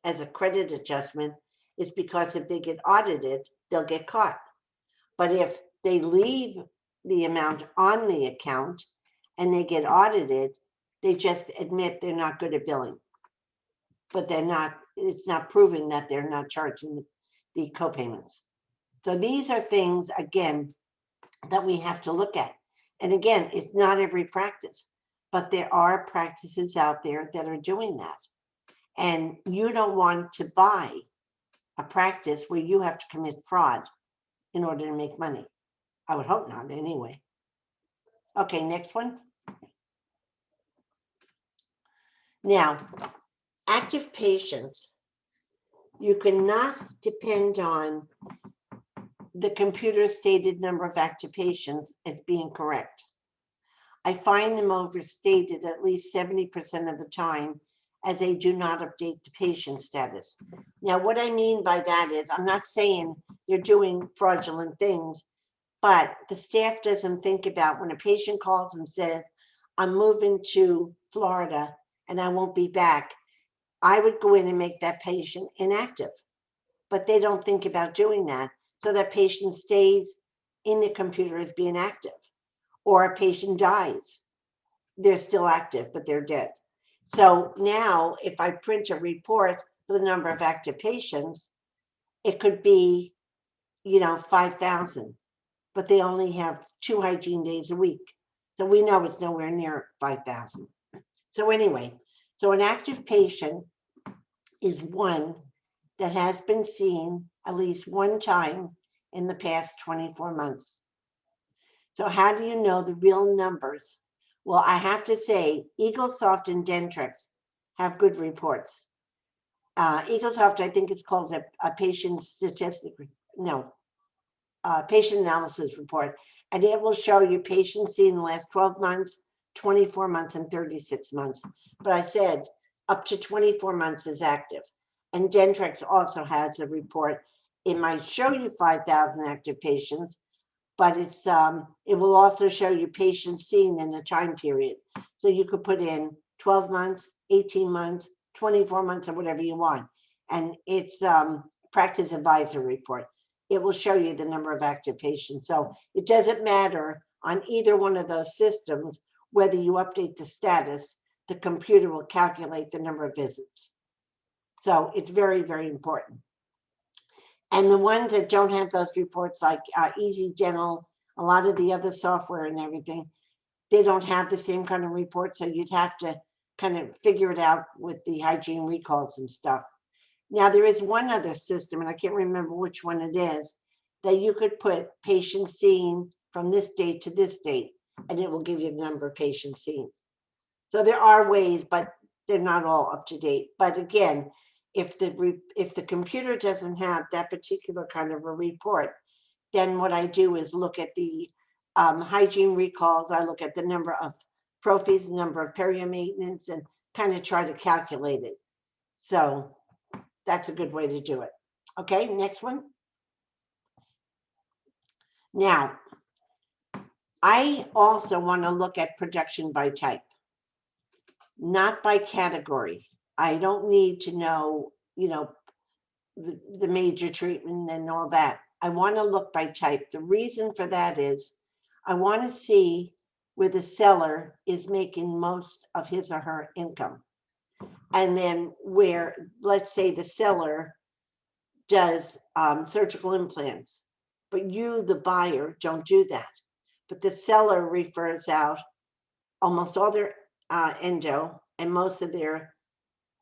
as a credit adjustment is because if they get audited, they'll get caught. But if they leave the amount on the account and they get audited, they just admit they're not good at billing. But they're not, it's not proving that they're not charging the co-payments. So these are things, again, that we have to look at. And again, it's not every practice, but there are practices out there that are doing that. And you don't want to buy a practice where you have to commit fraud in order to make money. I would hope not, anyway. Okay, next one. Now, active patients, you cannot depend on the computer stated number of active patients as being correct. I find them overstated at least 70% of the time, as they do not update the patient status. Now, what I mean by that is, I'm not saying they're doing fraudulent things, but the staff doesn't think about when a patient calls and says, I'm moving to Florida and I won't be back, I would go in and make that patient inactive. But they don't think about doing that. So that patient stays in the computer as being active. Or a patient dies. They're still active, but they're dead. So now if I print a report for the number of active patients, it could be, 5,000, but they only have 2 hygiene days a week. So we know it's nowhere near 5,000. So anyway, so an active patient is one that has been seen at least one time in the past 24 months. So how do you know the real numbers? Well, I have to say, EagleSoft and Dentrix have good reports. EagleSoft, I think it's called a patient statistic, patient analysis report, and it will show you patients seen in the last 12 months, 24 months, and 36 months. But I said up to 24 months is active. And Dentrix also has a report. It might show you 5,000 active patients, but it will also show you patients seen in a time period. So you could put in 12 months, 18 months, 24 months, or whatever you want. And it's practice advisor report. It will show you the number of active patients. So it doesn't matter on either one of those systems, whether you update the status, the computer will calculate the number of visits. So it's very, very important. And the ones that don't have those reports, like Easy Dental, a lot of the other software and everything, they don't have the same kind of report. So you'd have to kind of figure it out with the hygiene recalls and stuff. Now, there is one other system, and I can't remember which one it is, that you could put patients seen from this date to this date, and it will give you the number of patients seen. So there are ways, but they're not all up to date. But again, if the computer doesn't have that particular kind of a report, then what I do is look at the hygiene recalls. I look at the number of Prophys, the number of Perio Maintenance, and kind of try to calculate it. So that's a good way to do it. Okay, next one. Now, I also want to look at production by type, not by category. I don't need to know, the major treatment and all that. I want to look by type. The reason for that is I want to see where the seller is making most of his or her income. And then where, let's say the seller does surgical implants, but you, the buyer, don't do that. But the seller refers out almost all their endo and most of their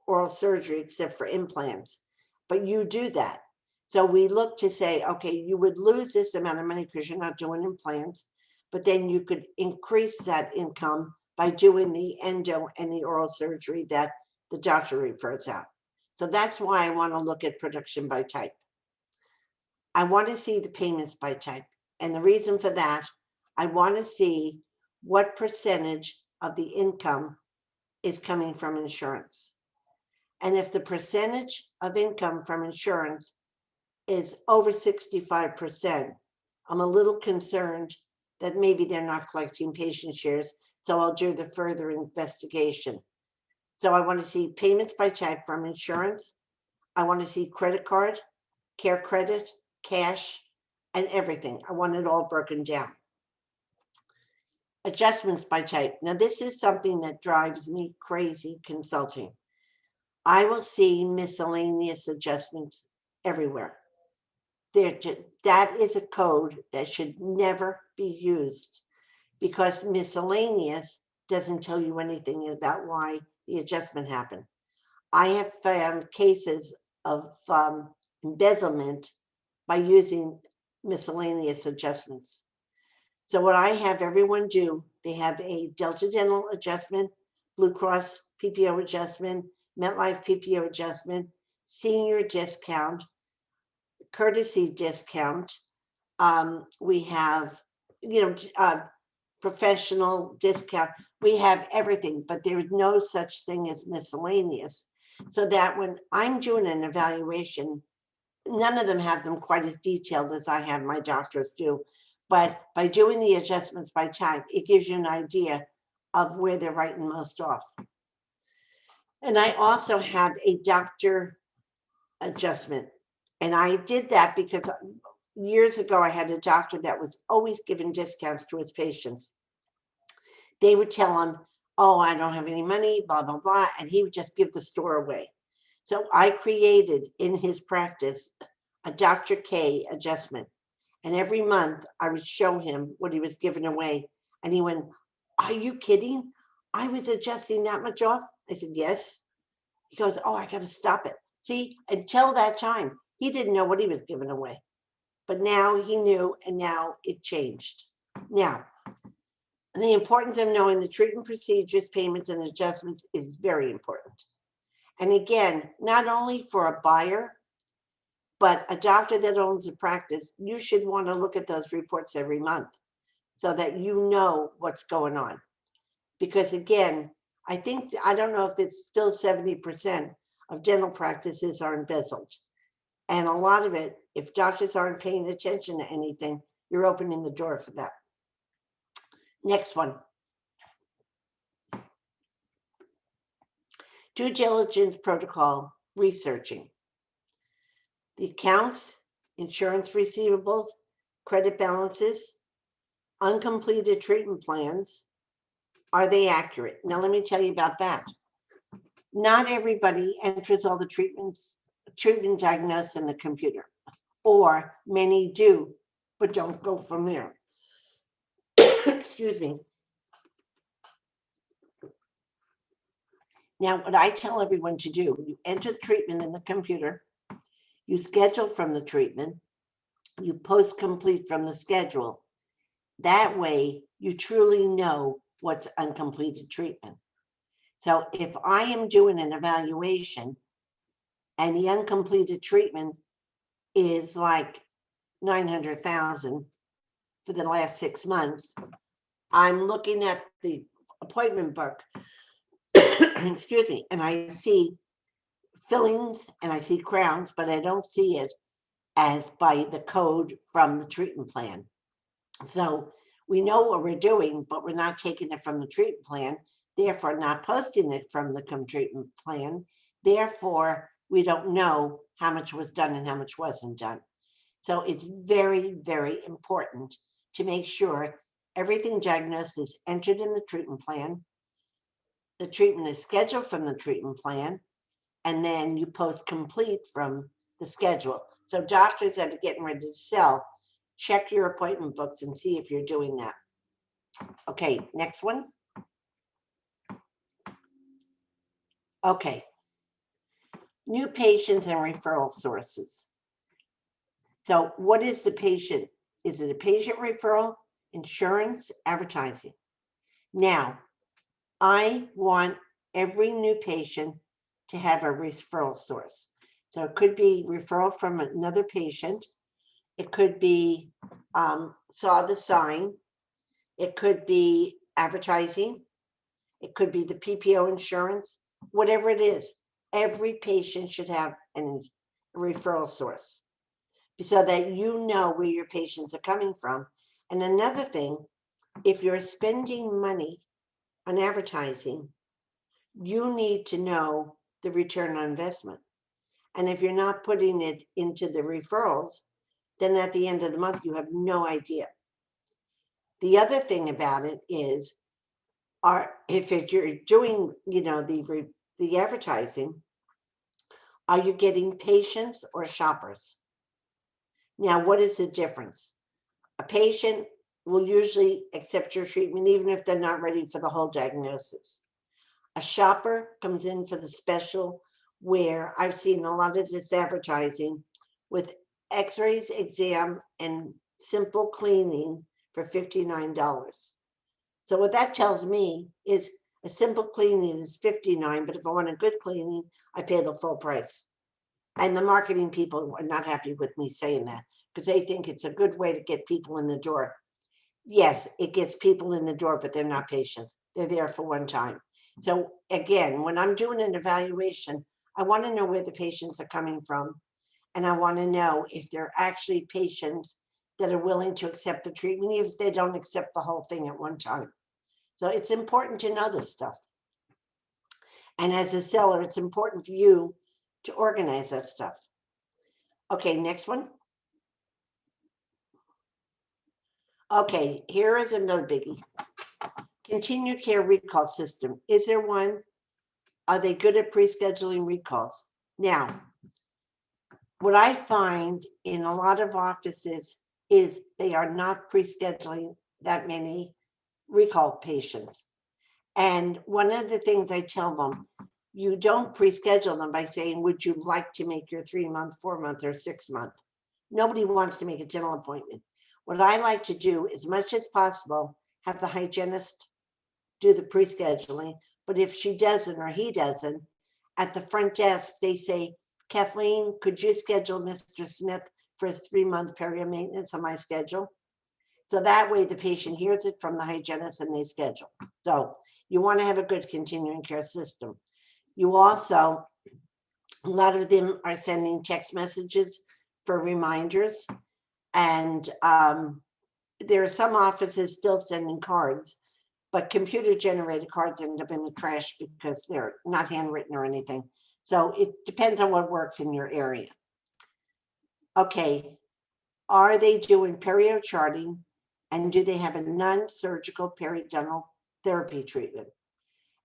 oral surgery except for implants, but you do that. So we look to say, okay, you would lose this amount of money because you're not doing implants, but then you could increase that income by doing the endo and the oral surgery that the doctor refers out. So that's why I want to look at production by type. I want to see the payments by type. And the reason for that, I want to see what percentage of the income is coming from insurance. And if the percentage of income from insurance is over 65%, I'm a little concerned that maybe they're not collecting patient shares. So I'll do the further investigation. So I want to see payments by type from insurance. I want to see credit card, care credit, cash, and everything. I want it all broken down. Adjustments by type. Now, this is something that drives me crazy consulting. I will see miscellaneous adjustments everywhere. That is a code that should never be used because miscellaneous doesn't tell you anything about why the adjustment happened. I have found cases of embezzlement by using miscellaneous adjustments. So what I have everyone do, they have a Delta Dental adjustment, Blue Cross PPO adjustment, MetLife PPO adjustment, senior discount, courtesy discount. We have, professional discount. We have everything, but there is no such thing as miscellaneous. So that when I'm doing an evaluation, none of them have them quite as detailed as I have my doctors do. But by doing the adjustments by type, it gives you an idea of where they're writing most off. And I also have a doctor adjustment. And I did that because years ago, I had a doctor that was always giving discounts to his patients. They would tell him, oh, I don't have any money, blah, blah, blah. And he would just give the store away. So I created in his practice a Dr. K adjustment. And every month I would show him what he was giving away. And he went, are you kidding? I was adjusting that much off? I said, yes. He goes, oh, I got to stop it. See, until that time, he didn't know what he was giving away. But now he knew, and now it changed. Now, the importance of knowing the treatment procedures, payments, and adjustments is very important. And again, not only for a buyer, but a doctor that owns a practice, you should want to look at those reports every month so that you know what's going on. Because again, I don't know if it's still 70% of dental practices are embezzled. And a lot of it, if doctors aren't paying attention to anything, you're opening the door for that. Next one. Due diligence protocol researching. The accounts, insurance receivables, credit balances, uncompleted treatment plans, are they accurate? Now, let me tell you about that. Not everybody enters all the treatment diagnosis in the computer, or many do, but don't go from there. Excuse me. Now, what I tell everyone to do, you enter the treatment in the computer, you schedule from the treatment, you post complete from the schedule. That way, you truly know what's uncompleted treatment. So if I am doing an evaluation and the uncompleted treatment is like 900,000 for the last 6 months, I'm looking at the appointment book, excuse me, and I see fillings and I see crowns, but I don't see it as by the code from the treatment plan. So we know what we're doing, but we're not taking it from the treatment plan, therefore not posting it from the treatment plan. Therefore, we don't know how much was done and how much wasn't done. So it's very, very important to make sure everything diagnosed is entered in the treatment plan. The treatment is scheduled from the treatment plan, and then you post complete from the schedule. So doctors that are getting ready to sell, check your appointment books and see if you're doing that. Okay, next one. Okay. New patients and referral sources. So what is the patient? Is it a patient referral, insurance, advertising? Now, I want every new patient to have a referral source. So it could be referral from another patient. It could be saw the sign. It could be advertising. It could be the PPO insurance, whatever it is. Every patient should have a referral source so that you know where your patients are coming from. And another thing, if you're spending money on advertising, you need to know the return on investment. And if you're not putting it into the referrals, then at the end of the month, you have no idea. The other thing about it is, if you're doing, the advertising, are you getting patients or shoppers? Now, what is the difference? A patient will usually accept your treatment even if they're not ready for the whole diagnosis. A shopper comes in for the special, where I've seen a lot of this advertising with x-rays, exam, and simple cleaning for $59. So what that tells me is a simple cleaning is $59, but if I want a good cleaning, I pay the full price. And the marketing people are not happy with me saying that because they think it's a good way to get people in the door. yes, it gets people in the door, but they're not patients. They're there for one time. So again, when I'm doing an evaluation, I want to know where the patients are coming from. And I want to know if they're actually patients that are willing to accept the treatment, even if they don't accept the whole thing at one time. So it's important to know this stuff. And as a seller, it's important for you to organize that stuff. Okay, next one. Okay, here is another biggie. Continued care recall system. Is there one? Are they good at pre-scheduling recalls? Now, what I find in a lot of offices is they are not pre-scheduling that many recall patients. And one of the things I tell them, you don't pre-schedule them by saying, would you like to make your 3-month, 4-month, or 6-month? Nobody wants to make a dental appointment. What I like to do, as much as possible, have the hygienist do the pre-scheduling. But if she doesn't or he doesn't, at the front desk, they say, Kathleen, could you schedule Mr. Smith for his 3-month perio maintenance on my schedule? So that way the patient hears it from the hygienist and they schedule. So you want to have a good continuing care system. You also, a lot of them are sending text messages for reminders. And there are some offices still sending cards, but computer generated cards end up in the trash because they're not handwritten or anything. So it depends on what works in your area. Okay, are they doing perio charting, and do they have a non-surgical periodontal therapy treatment?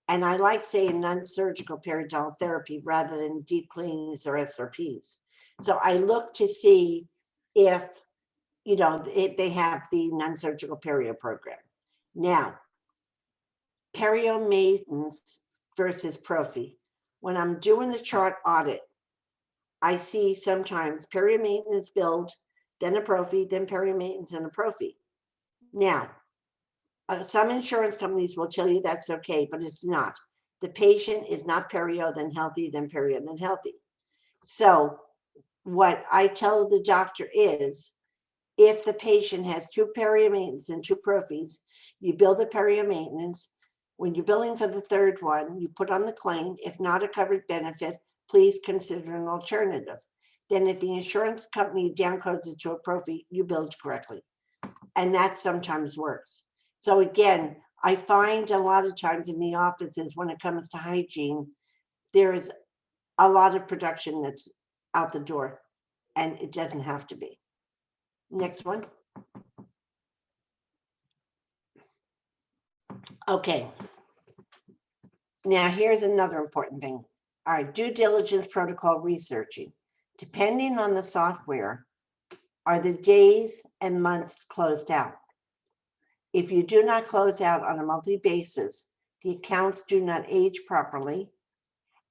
And I like saying non-surgical periodontal therapy rather than deep cleanings or SRPs. So I look to see if, you know, they have the non-surgical perio program. Now, Perio Maintenance versus Prophy. When I'm doing the chart audit, I see sometimes Perio Maintenance billed, then a Prophy, then Perio Maintenance and a Prophy. Now, some insurance companies will tell you that's okay, but it's not. The patient is not perio, then healthy, then perio, then healthy. So what I tell the doctor is, if the patient has 2 perio maintenance and 2 Prophys, you bill the perio maintenance. When you're billing for the 3rd one, you put on the claim. If not a covered benefit, please consider an alternative. Then if the insurance company downcodes it to a Prophy, you billed correctly. And that sometimes works. So again, I find a lot of times in the offices when it comes to hygiene, there is a lot of production that's out the door, and it doesn't have to be. Next one. Okay. Now here's another important thing. All right, due diligence protocol researching. Depending on the software, are the days and months closed out? If you do not close out on a monthly basis, the accounts do not age properly,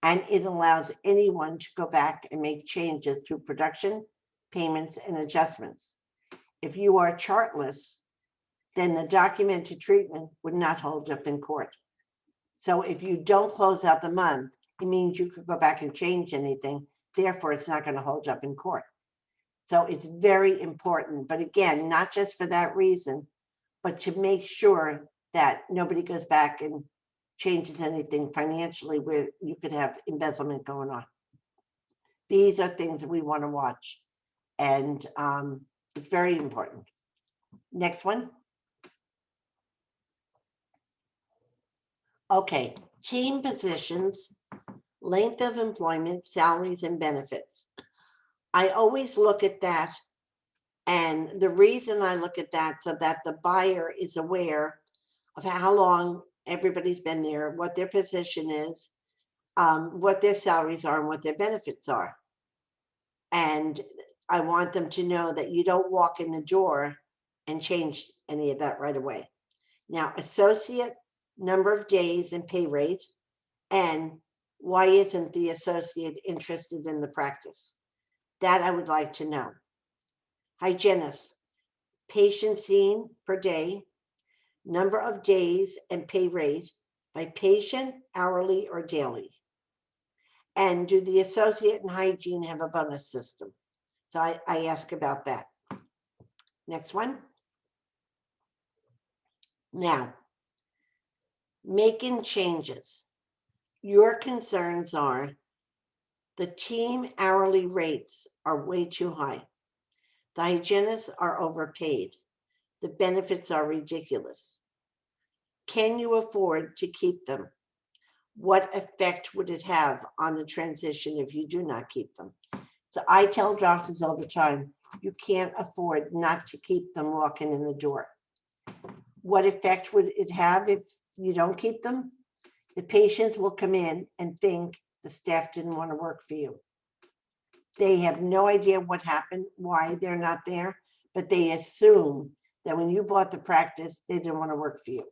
and it allows anyone to go back and make changes to production, payments, and adjustments. If you are chartless, then the documented treatment would not hold up in court. So if you don't close out the month, it means you could go back and change anything. Therefore, it's not going to hold up in court. So it's very important. But again, not just for that reason, but to make sure that nobody goes back and changes anything financially where you could have embezzlement going on. These are things that we want to watch. And it's very important. Next one. Okay, team positions, length of employment, salaries, and benefits. I always look at that. And the reason I look at that so that the buyer is aware of how long everybody's been there, what their position is, what their salaries are, and what their benefits are. And I want them to know that you don't walk in the door and change any of that right away. Now, associate, number of days and pay rate, and why isn't the associate interested in the practice? That I would like to know. Hygienist, patient seen per day, number of days and pay rate by patient, hourly, or daily. And do the associate and hygiene have a bonus system? So I ask about that. Next one. Now, making changes. Your concerns are the team hourly rates are way too high. The hygienists are overpaid. The benefits are ridiculous. Can you afford to keep them? What effect would it have on the transition if you do not keep them? So I tell doctors all the time, you can't afford not to keep them walking in the door. What effect would it have if you don't keep them? The patients will come in and think the staff didn't want to work for you. They have no idea what happened, why they're not there, but they assume that when you bought the practice, they didn't want to work for you.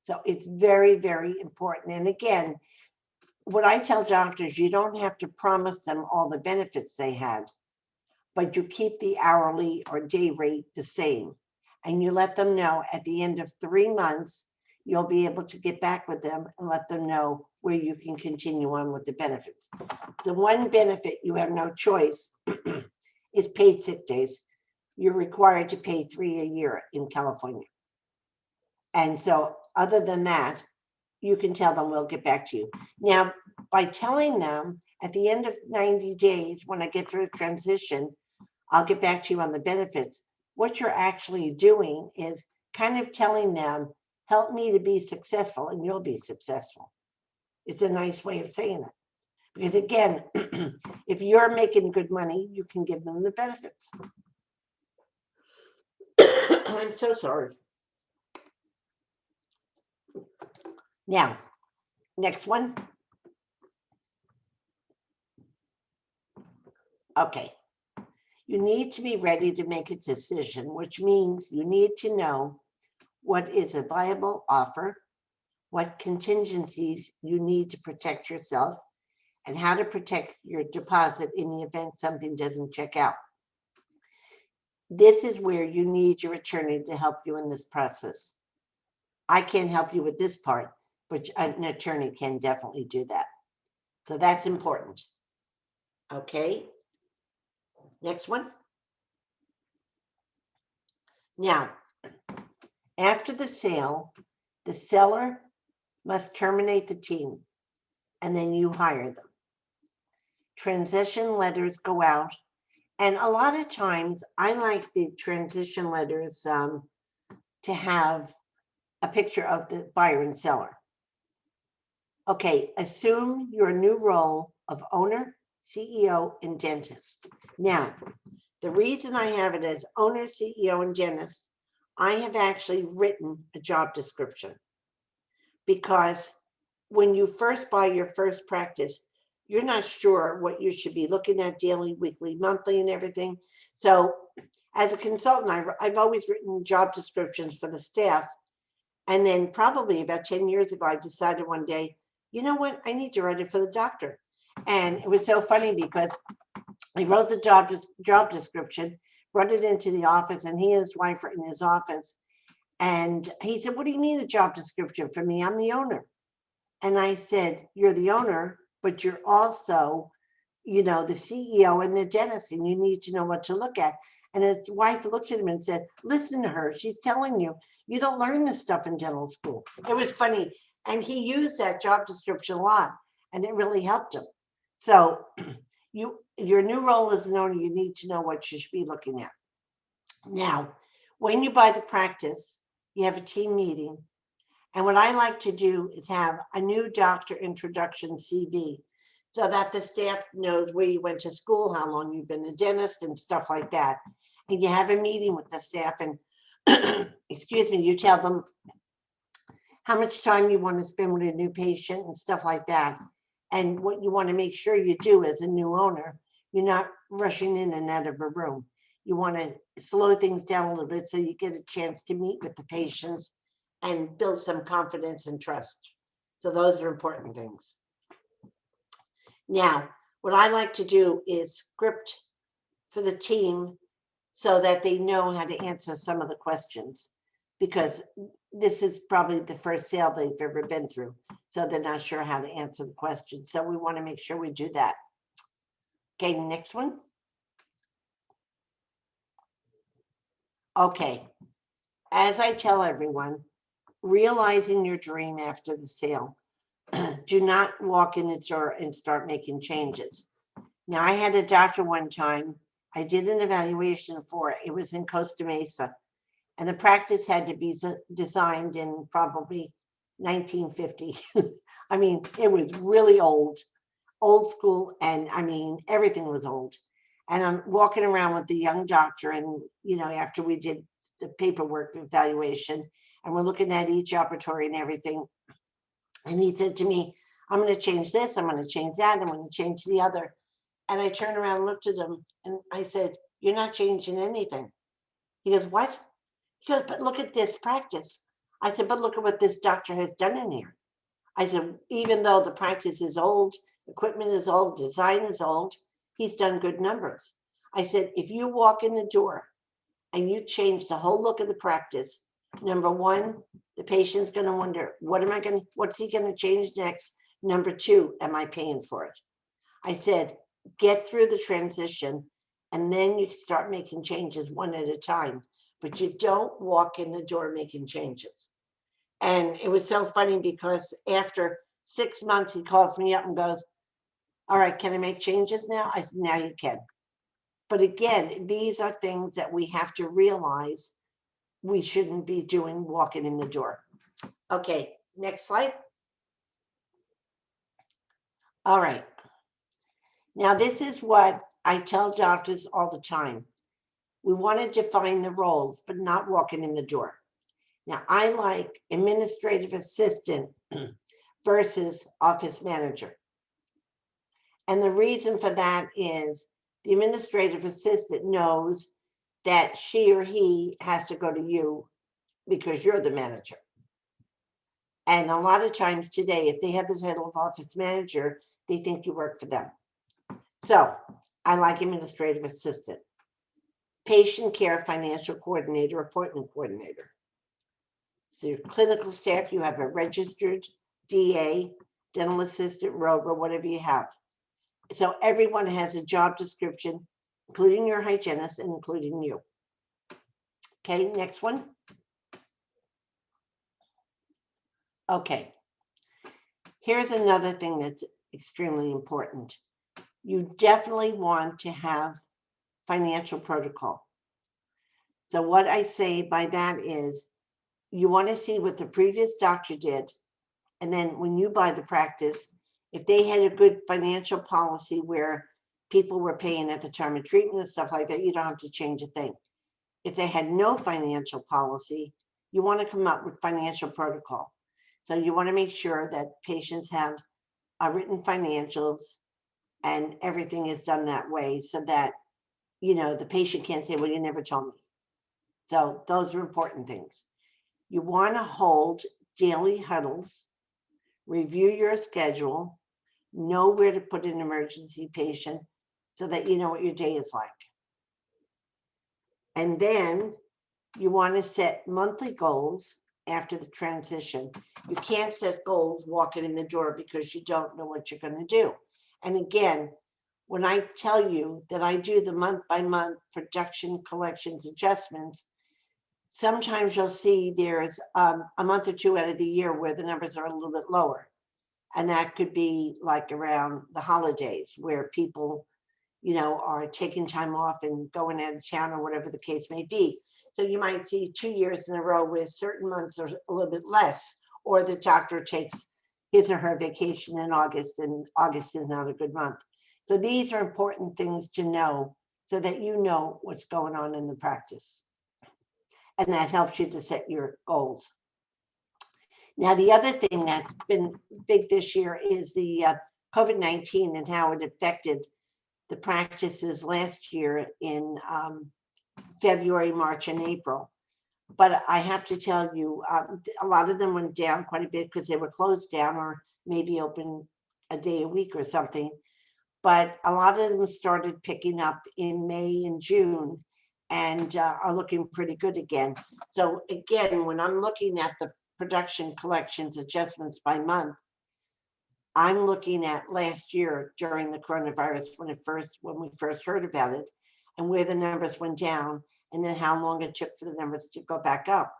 So it's very, very important. And again, what I tell doctors, you don't have to promise them all the benefits they had, but you keep the hourly or day rate the same. And you let them know at the end of 3 months, you'll be able to get back with them and let them know where you can continue on with the benefits. The one benefit you have no choice is paid sick days. You're required to pay 3 a year in California. And so other than that, you can tell them we'll get back to you. Now, by telling them at the end of 90 days, when I get through the transition, I'll get back to you on the benefits. What you're actually doing is kind of telling them, help me to be successful and you'll be successful. It's a nice way of saying it. Because again, if you're making good money, you can give them the benefits. I'm so sorry. Now, next one. Okay. You need to be ready to make a decision, which means you need to know what is a viable offer, what contingencies you need to protect yourself, and how to protect your deposit in the event something doesn't check out. This is where you need your attorney to help you in this process. I can't help you with this part, but an attorney can definitely do that. So that's important. Okay. Next one. Now, after the sale, the seller must terminate the team and then you hire them. Transition letters go out. And a lot of times I like the transition letters to have a picture of the buyer and seller. Okay, assume your new role of owner, CEO, and dentist. Now, the reason I have it as owner, CEO, and dentist, I have actually written a job description because when you first buy your first practice, you're not sure what you should be looking at daily, weekly, monthly, and everything. So as a consultant, I've always written job descriptions for the staff. And then probably about 10 years ago, I decided one day, you know what, I need to write it for the doctor. And it was so funny because I wrote the job description, brought it into the office, and he and his wife were in his office. And he said, what do you mean a job description for me? I'm the owner. And I said, you're the owner, but you're also, the CEO and the dentist, and you need to know what to look at. And his wife looked at him and said, listen to her. She's telling you, you don't learn this stuff in dental school. It was funny. And he used that job description a lot, and it really helped him. So your new role as an owner, you need to know what you should be looking at. Now, when you buy the practice, you have a team meeting. And what I like to do is have a new doctor introduction CV so that the staff knows where you went to school, how long you've been a dentist and stuff like that. And you have a meeting with the staff and, excuse me, you tell them how much time you want to spend with a new patient and stuff like that. And what you want to make sure you do as a new owner, you're not rushing in and out of a room. You want to slow things down a little bit so you get a chance to meet with the patients and build some confidence and trust. So those are important things. Now, what I like to do is script for the team so that they know how to answer some of the questions, because this is probably the first sale they've ever been through. So they're not sure how to answer the questions. So we want to make sure we do that. Okay, next one. Okay, as I tell everyone, realizing your dream after the sale. Do not walk in the door and start making changes. Now, I had a doctor one time, I did an evaluation for it. It was in Costa Mesa. And the practice had to be designed in probably 1950. I mean, it was really old school. And I mean, everything was old. And I'm walking around with the young doctor. And, you know, after we did the paperwork evaluation, and we're looking at each operatory and everything. And he said to me, I'm going to change this. I'm going to change that. I'm going to change the other. And I turned around and looked at him and I said, you're not changing anything. He goes, what? He goes, but look at this practice. I said, but look at what this doctor has done in here. I said, even though the practice is old, equipment is old, design is old, he's done good numbers. I said, if you walk in the door and you change the whole look of the practice, number one, the patient's going to wonder, what's he going to change next? Number two, am I paying for it? I said, get through the transition and then you start making changes one at a time, but you don't walk in the door making changes. And it was so funny because after 6 months, he calls me up and goes, all right, can I make changes now? I said, now you can. But again, these are things that we have to realize we shouldn't be doing walking in the door. Okay, next slide. All right. Now, this is what I tell doctors all the time. We want to define the roles, but not walking in the door. Now, I like administrative assistant versus office manager. And the reason for that is the administrative assistant knows that she or he has to go to you because you're the manager. And a lot of times today, if they have the title of office manager, they think you work for them. So I like administrative assistant. Patient care financial coordinator, appointment coordinator. So your clinical staff, you have a registered DA, dental assistant, rover, whatever you have. So everyone has a job description, including your hygienist and including you. Okay, next one. Okay, here's another thing that's extremely important. You definitely want to have financial protocol. So what I say by that is you want to see what the previous doctor did. And then when you buy the practice, if they had a good financial policy where people were paying at the time of treatment and stuff like that, you don't have to change a thing. If they had no financial policy, you want to come up with financial protocol. So you want to make sure that patients have written financials and everything is done that way so that, you know, the patient can't say, well, you never told me. So those are important things. You want to hold daily huddles, review your schedule, know where to put an emergency patient so that you know what your day is like. And then you want to set monthly goals after the transition. You can't set goals walking in the door because you don't know what you're going to do. And again, when I tell you that I do the month by month production collections adjustments, sometimes you'll see there's a month or two out of the year where the numbers are a little bit lower. And that could be like around the holidays where people, you know, are taking time off and going out of town or whatever the case may be. So you might see 2 years in a row where certain months are a little bit less, or the doctor takes his or her vacation in August and August is not a good month. So these are important things to know so that you know what's going on in the practice. And that helps you to set your goals. Now, the other thing that's been big this year is the COVID-19 and how it affected the practices last year in February, March, and April. But I have to tell you, a lot of them went down quite a bit because they were closed down or maybe open a day a week or something. But a lot of them started picking up in May and June and are looking pretty good again. So again, when I'm looking at the production collections adjustments by month, I'm looking at last year during the coronavirus when we first heard about it and where the numbers went down and then how long it took for the numbers to go back up.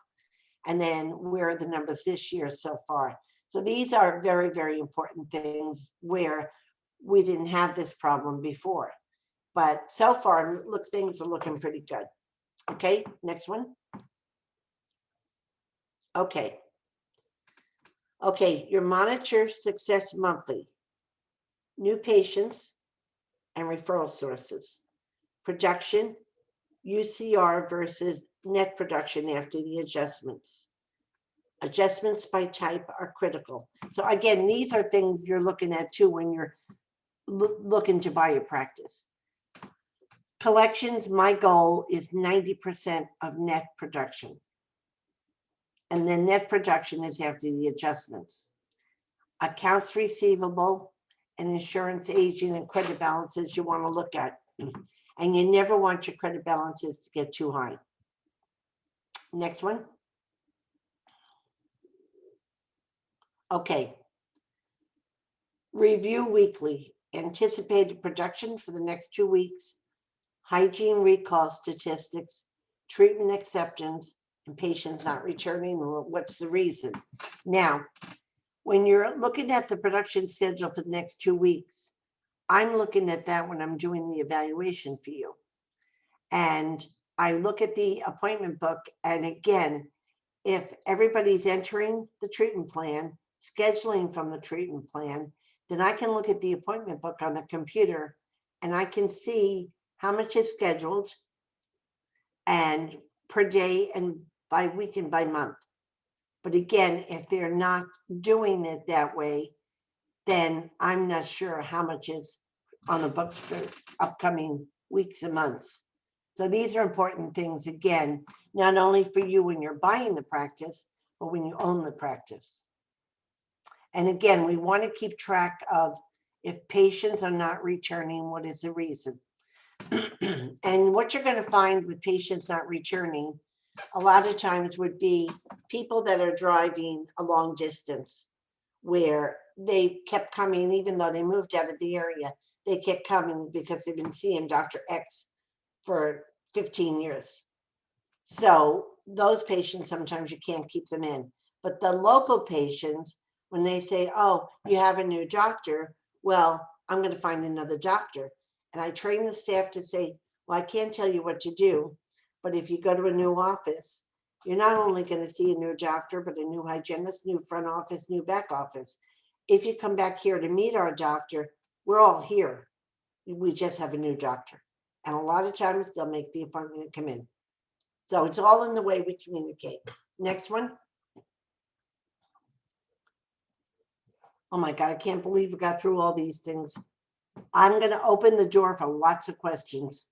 And then where are the numbers this year so far? So these are very, very important things where we didn't have this problem before. But so far, look, things are looking pretty good. Okay, next one. Okay. Okay, your monitor success monthly. New patients and referral sources. Production, UCR versus net production after the adjustments. Adjustments by type are critical. So again, these are things you're looking at too when you're looking to buy a practice. Collections, my goal is 90% of net production. And then net production is after the adjustments. Accounts receivable and insurance aging and credit balances you want to look at. And you never want your credit balances to get too high. Next one. Okay. Review weekly. Anticipated production for the next 2 weeks. Hygiene recall statistics. Treatment acceptance. And patients not returning. What's the reason? Now, when you're looking at the production schedule for the next 2 weeks, I'm looking at that when I'm doing the evaluation for you. And I look at the appointment book. And again, if everybody's entering the treatment plan, scheduling from the treatment plan, then I can look at the appointment book on the computer and I can see how much is scheduled and per day and by week and by month. But again, if they're not doing it that way, then I'm not sure how much is on the books for upcoming weeks and months. So these are important things, again, not only for you when you're buying the practice, but when you own the practice. And again, we want to keep track of if patients are not returning, what is the reason? And what you're going to find with patients not returning, a lot of times would be people that are driving a long distance where they kept coming, even though they moved out of the area, they kept coming because they've been seeing Dr. X for 15 years. So those patients, sometimes you can't keep them in. But the local patients, when they say, oh, you have a new doctor, well, I'm going to find another doctor. And I train the staff to say, well, I can't tell you what to do, but if you go to a new office, you're not only going to see a new doctor, but a new hygienist, new front office, new back office. If you come back here to meet our doctor, we're all here. We just have a new doctor. And a lot of times they'll make the appointment and come in. So it's all in the way we communicate. Next one. Oh my God, I can't believe we got through all these things. I'm going to open the door for lots of questions.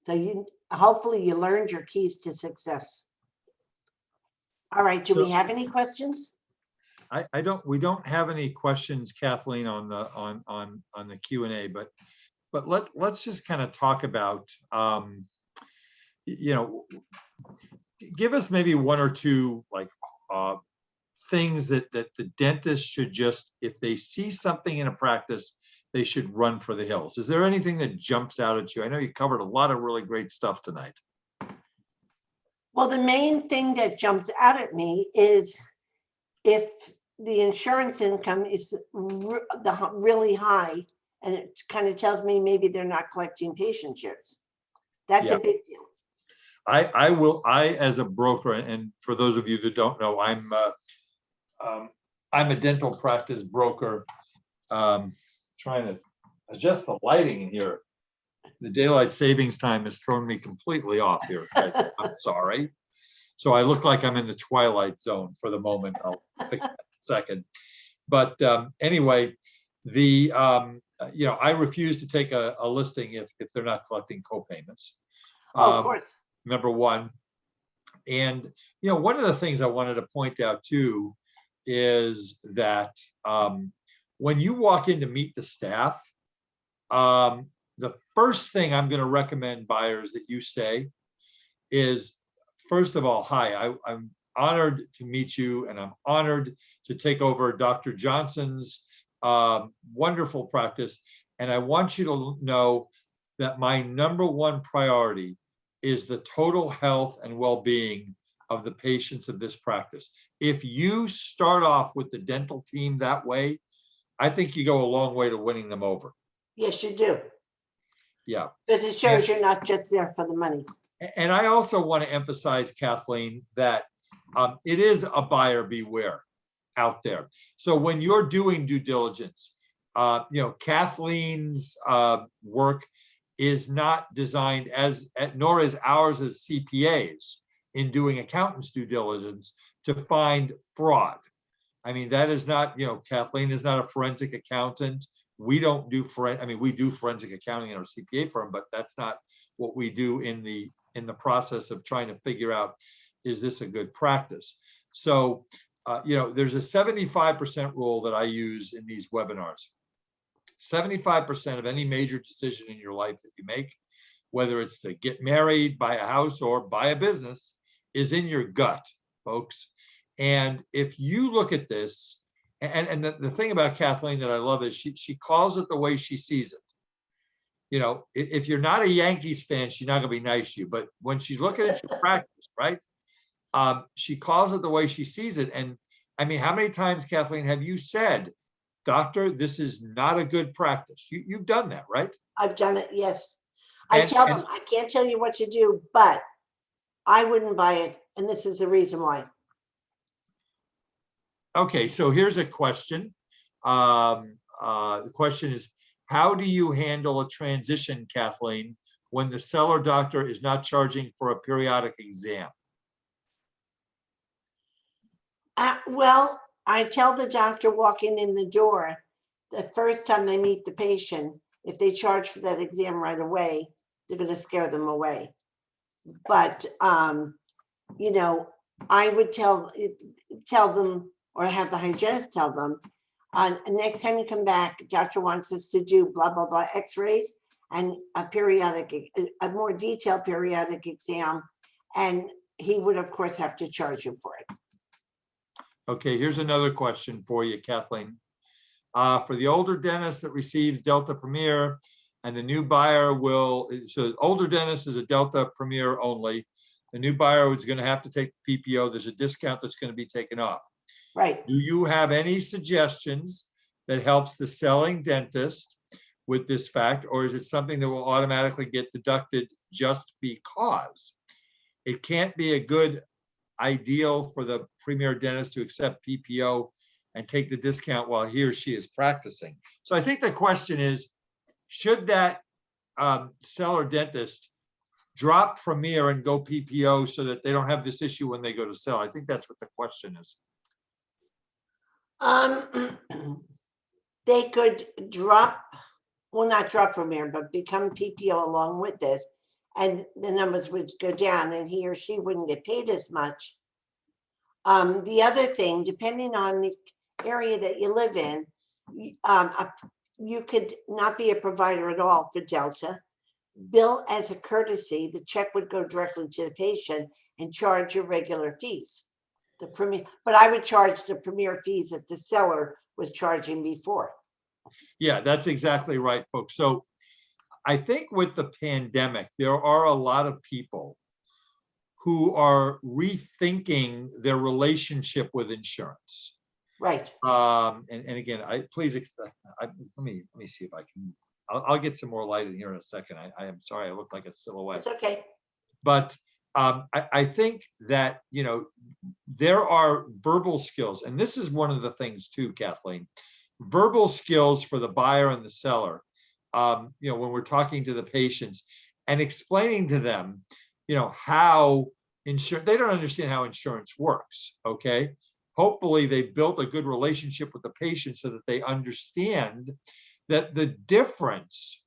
So hopefully you learned your keys to success. All right, do we have any questions? We don't have any questions, Kathleen, on the Q&A, but let's just kind of talk about, give us maybe one or two like things that the dentist should just, if they see something in a practice, they should run for the hills. Is there anything that jumps out at you? I know you covered a lot of really great stuff tonight. Well, the main thing that jumps out at me is if the insurance income is really high, and it kind of tells me maybe they're not collecting patient shares. That's a big deal. I as a broker, and for those of you that don't know, I'm a dental practice broker. Trying to adjust the lighting in here. The daylight savings time has thrown me completely off here. I'm sorry. So I look like I'm in the twilight zone for the moment. I'll fix that in a second. But anyway, I refuse to take a listing if they're not collecting co-payments. Of course. Number one. And, one of the things I wanted to point out too is that when you walk in to meet the staff, the first thing I'm going to recommend buyers that you say is, first of all, hi, I'm honored to meet you, and I'm honored to take over Dr. Johnson's wonderful practice. And I want you to know that my number one priority is the total health and well-being of the patients of this practice. If you start off with the dental team that way, I think you go a long way to winning them over. Yes, you do. Yeah. Because it shows you're not just there for the money. And I also want to emphasize, Kathleen, that it is a buyer beware out there. So when you're doing due diligence, Kathleen's work is not designed nor is ours as CPAs in doing accountants due diligence to find fraud. I mean, that is not, Kathleen is not a forensic accountant. We don't do we do forensic accounting in our CPA firm, but that's not what we do in the process of trying to figure out, is this a good practice? So, there's a 75% rule that I use in these webinars. 75% of any major decision in your life that you make, whether it's to get married, buy a house, or buy a business, is in your gut, folks. And if you look at this, and the thing about Kathleen that I love is she calls it the way she sees it. If you're not a Yankees fan, she's not going to be nice to you. But when she's looking at your practice, right, she calls it the way she sees it. And I mean, how many times, Kathleen, have you said, doctor, this is not a good practice? You've done that, right? I've done it, yes. I tell them, I can't tell you what to do, but I wouldn't buy it. And this is the reason why. Okay, so here's a question. The question is, how do you handle a transition, Kathleen, when the seller doctor is not charging for a periodic exam? Well, I tell the doctor walking in the door, the first time they meet the patient, if they charge for that exam right away, they're going to scare them away. But, I would tell them, or have the hygienist tell them, next time you come back, doctor wants us to do blah, blah, blah, x-rays and a more detailed periodic exam. And he would, of course, have to charge you for it. Okay, here's another question for you, Kathleen. For the older dentist that receives Delta Premier and the new buyer so older dentist is a Delta Premier only. The new buyer is going to have to take the PPO. There's a discount that's going to be taken off. Right. Do you have any suggestions that helps the selling dentist with this fact, or is it something that will automatically get deducted just because? It can't be a good ideal for the premier dentist to accept PPO and take the discount while he or she is practicing. So I think the question is, should that seller dentist drop Premier and go PPO so that they don't have this issue when they go to sell? I think that's what the question is. They could not drop Premier, but become PPO along with it. And the numbers would go down and he or she wouldn't get paid as much. The other thing, depending on the area that you live in, you could not be a provider at all for Delta. Bill as a courtesy, the check would go directly to the patient and charge your regular fees. The Premier, but I would charge the Premier fees that the seller was charging before. Yeah, that's exactly right, folks. So I think with the pandemic, there are a lot of people who are rethinking their relationship with insurance. Right. And again, let me see if I can. I'll get some more light in here in a second. I am sorry, I look like a silhouette. It's okay. But I think that there are verbal skills, and this is one of the things too, Kathleen. Verbal skills for the buyer and the seller. When we're talking to the patients and explaining to them, how insurance, they don't understand how insurance works. Okay. Hopefully they've built a good relationship with the patient so that they understand that the difference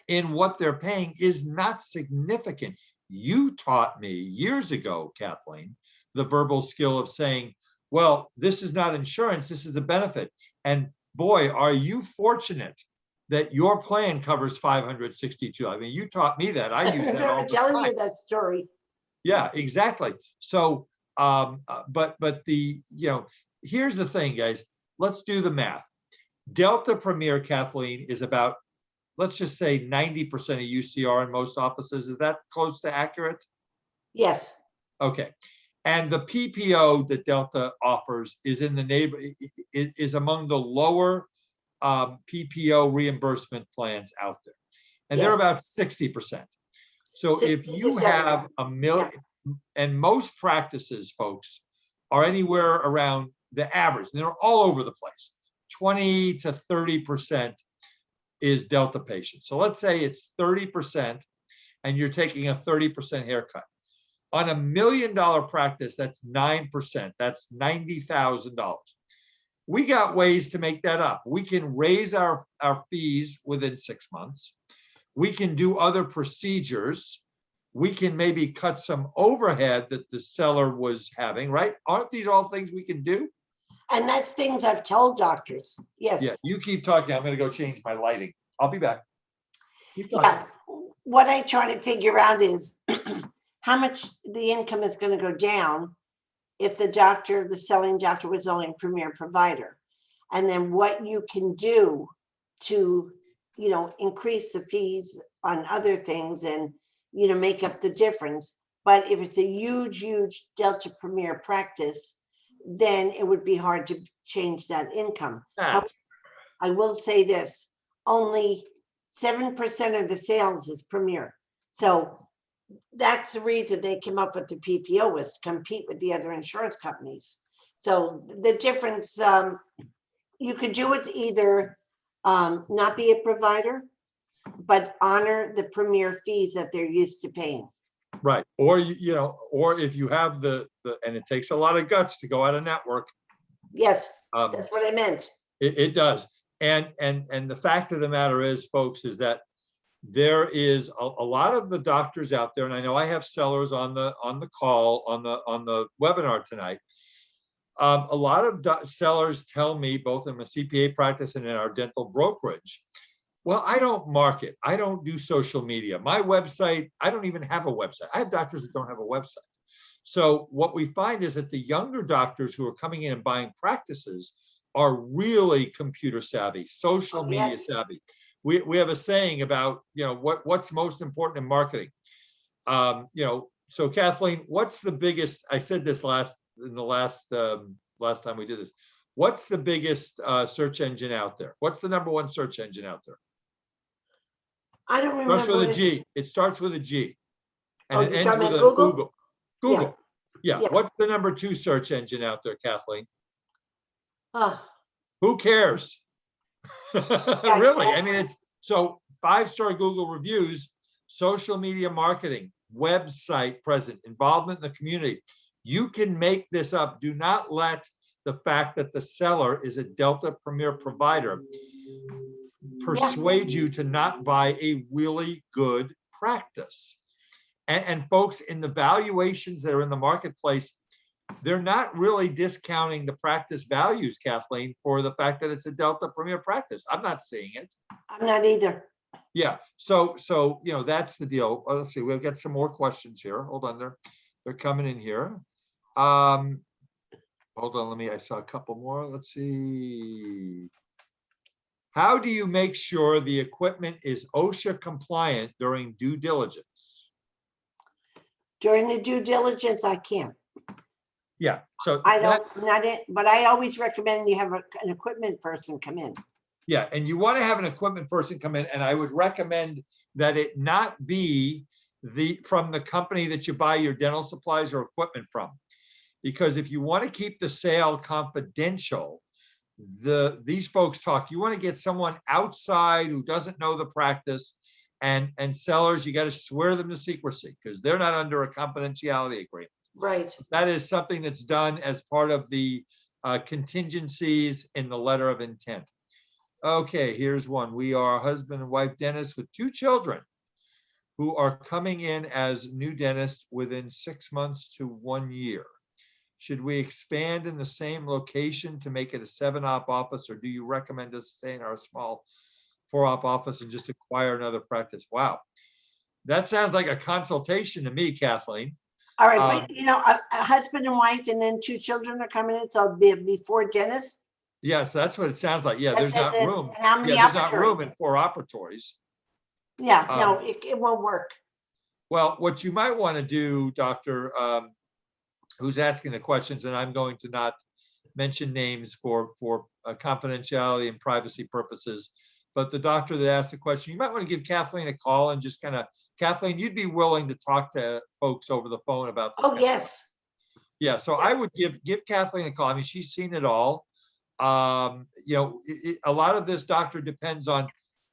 in what they're paying is not significant. You taught me years ago, Kathleen, the verbal skill of saying, well, this is not insurance, this is a benefit. And boy, are you fortunate that your plan covers 562. I mean, you taught me that. I use that all the time. Telling you that story. Yeah, exactly. So, but here's the thing, guys. Let's do the math. Delta Premier, Kathleen, is about, let's just say 90% of UCR in most offices. Is that close to accurate? Yes. Okay. And the PPO that Delta offers is in the is among the lower PPO reimbursement plans out there. And they're Yes. about 60%. So if 60 to you 70. have a million, and most practices, folks, are anywhere around the average, and they're all over the place. 20 to 30% is Delta patients. So let's say it's 30%, and you're taking a 30% haircut. On $1 million practice, that's 9%. That's $90,000. We got ways to make that up. We can raise our fees within 6 months. We can do other procedures. We can maybe cut some overhead that the seller was having, right? Aren't these all things we can do? And that's things I've told doctors. Yes. Yeah, you keep talking. I'm going to go change my lighting. I'll be back. Keep talking. Yeah. What I try to figure out is how much the income is going to go down if the selling doctor was only a premier provider. And then what you can do to, increase the fees on other things and, make up the difference. But if it's a huge, huge Delta Premier practice, then it would be hard to change that income. However, I will say this, only 7% of the sales is Premier. So that's the reason they came up with the PPO, was to compete with the other insurance companies. So the difference, you could do it either not be a provider, but honor the Premier fees that they're used to paying. Right. Or, or if you have and it takes a lot of guts to go out of network. Yes, that's what I meant. It does. And the fact of the matter is, folks, is that there is a lot of the doctors out there, and I know I have sellers on the call, on the webinar tonight. A lot of sellers tell me, both in my CPA practice and in our dental brokerage, well, I don't market. I don't do social media. My website, I don't even have a website. I have doctors that don't have a website. So what we find is that the younger doctors who are coming in and buying practices are really computer savvy, social media savvy. We have a saying about, what's most important in marketing. So Kathleen, what's the biggest, I said this last time we did this, what's the biggest search engine out there? What's the number one search engine out there? I don't remember. It starts with a G. It starts with a G. And it ends with a Google. Google. Yeah. What's the number 2 search engine out there, Kathleen? Who cares? Really? I mean, it's so 5-star Google reviews, social media marketing, website present, involvement in the community. You can make this up. Do not let the fact that the seller is a Delta Premier provider persuade you to not buy a really good practice. And folks, in the valuations that are in the marketplace, they're not really discounting the practice values, Kathleen, for the fact that it's a Delta Premier practice. I'm not seeing it. I'm not either. Yeah. So that's the deal. Let's see. We've got some more questions here. Hold on, they're coming in here. Hold on. I saw a couple more. Let's see. How do you make sure the equipment is OSHA compliant during due diligence? During the due diligence, I can't. Yeah. So I don't, not it, but I always recommend you have an equipment person come in. Yeah, and you want to have an equipment person come in, and I would recommend that it not be from the company that you buy your dental supplies or equipment from, because if you want to keep the sale confidential, these folks talk. You want to get someone outside who doesn't know the practice, and sellers, you got to swear them to secrecy because they're not under a confidentiality agreement. Right. That is something that's done as part of the contingencies in the letter of intent. Okay, here's one. We are husband and wife dentists with 2 children who are coming in as new dentists within 6 months to 1 year. Should we expand in the same location to make it a 7-op office, or do you recommend us stay in our small 4-op office and just acquire another practice? Wow. That sounds like a consultation to me, Kathleen. All right, but a husband and wife and then 2 children are coming in, so it'll be 4 dentists? Yes, that's what it sounds like. Yeah, there's not room. And how many there's not room in 4 operatories. Yeah, no, it won't work. Well, what you might want to do, Dr. who's asking the questions, and I'm going to not mention names for confidentiality and privacy purposes. But the doctor that asked the question, you might want to give Kathleen a call and just kind of, Kathleen, you'd be willing to talk to folks over the phone about this. Oh, yes. Yeah, so I would give Kathleen a call. I mean, she's seen it all. You know, a lot of this, doctor, depends on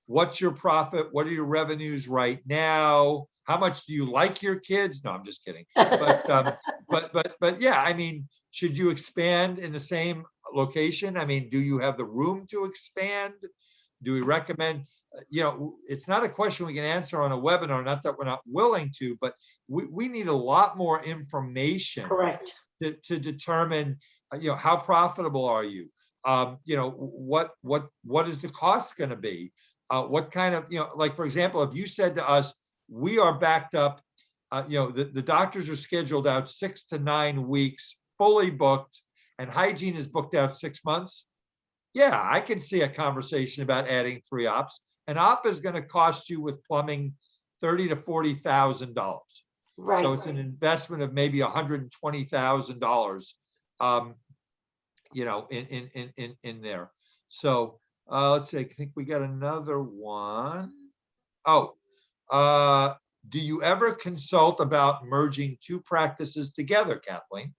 what's your profit, what are your revenues right now, how much do you like your kids? No, I'm just kidding. But yeah, I mean, should you expand in the same location? I mean, do you have the room to expand? Do we recommend? You know, it's not a question we can answer on a webinar, not that we're not willing to, but we need a lot more information. Correct. To determine, you know, how profitable are you? You know, what is the cost going to be? What kind of, you know, like, for example, if you said to us, we are backed up, you know, the doctors are scheduled out 6 to 9 weeks, fully booked, and hygiene is booked out 6 months. Yeah, I can see a conversation about adding 3 ops. An op is going to cost you with plumbing $30,000 to $40,000. Right. So it's an investment of maybe $120,000, you know, in there. So let's see, I think we got another one. Oh, do you ever consult about merging 2 practices together, Kathleen?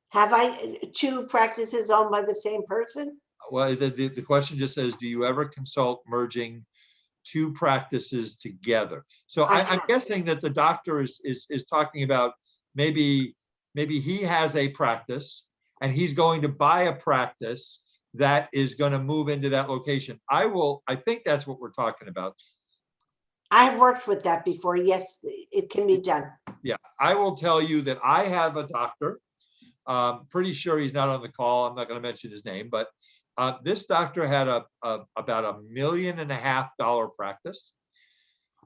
Have I 2 practices owned by the same person? Well, the question just says, do you ever consult merging 2 practices together? So I'm guessing that the doctor is talking about maybe he has a practice and he's going to buy a practice that is going to move into that location. I think that's what we're talking about. I've worked with that before. Yes, it can be done. Yeah, I will tell you that I have a doctor. Pretty sure he's not on the call. I'm not going to mention his name, but this doctor had about $1.5 million practice.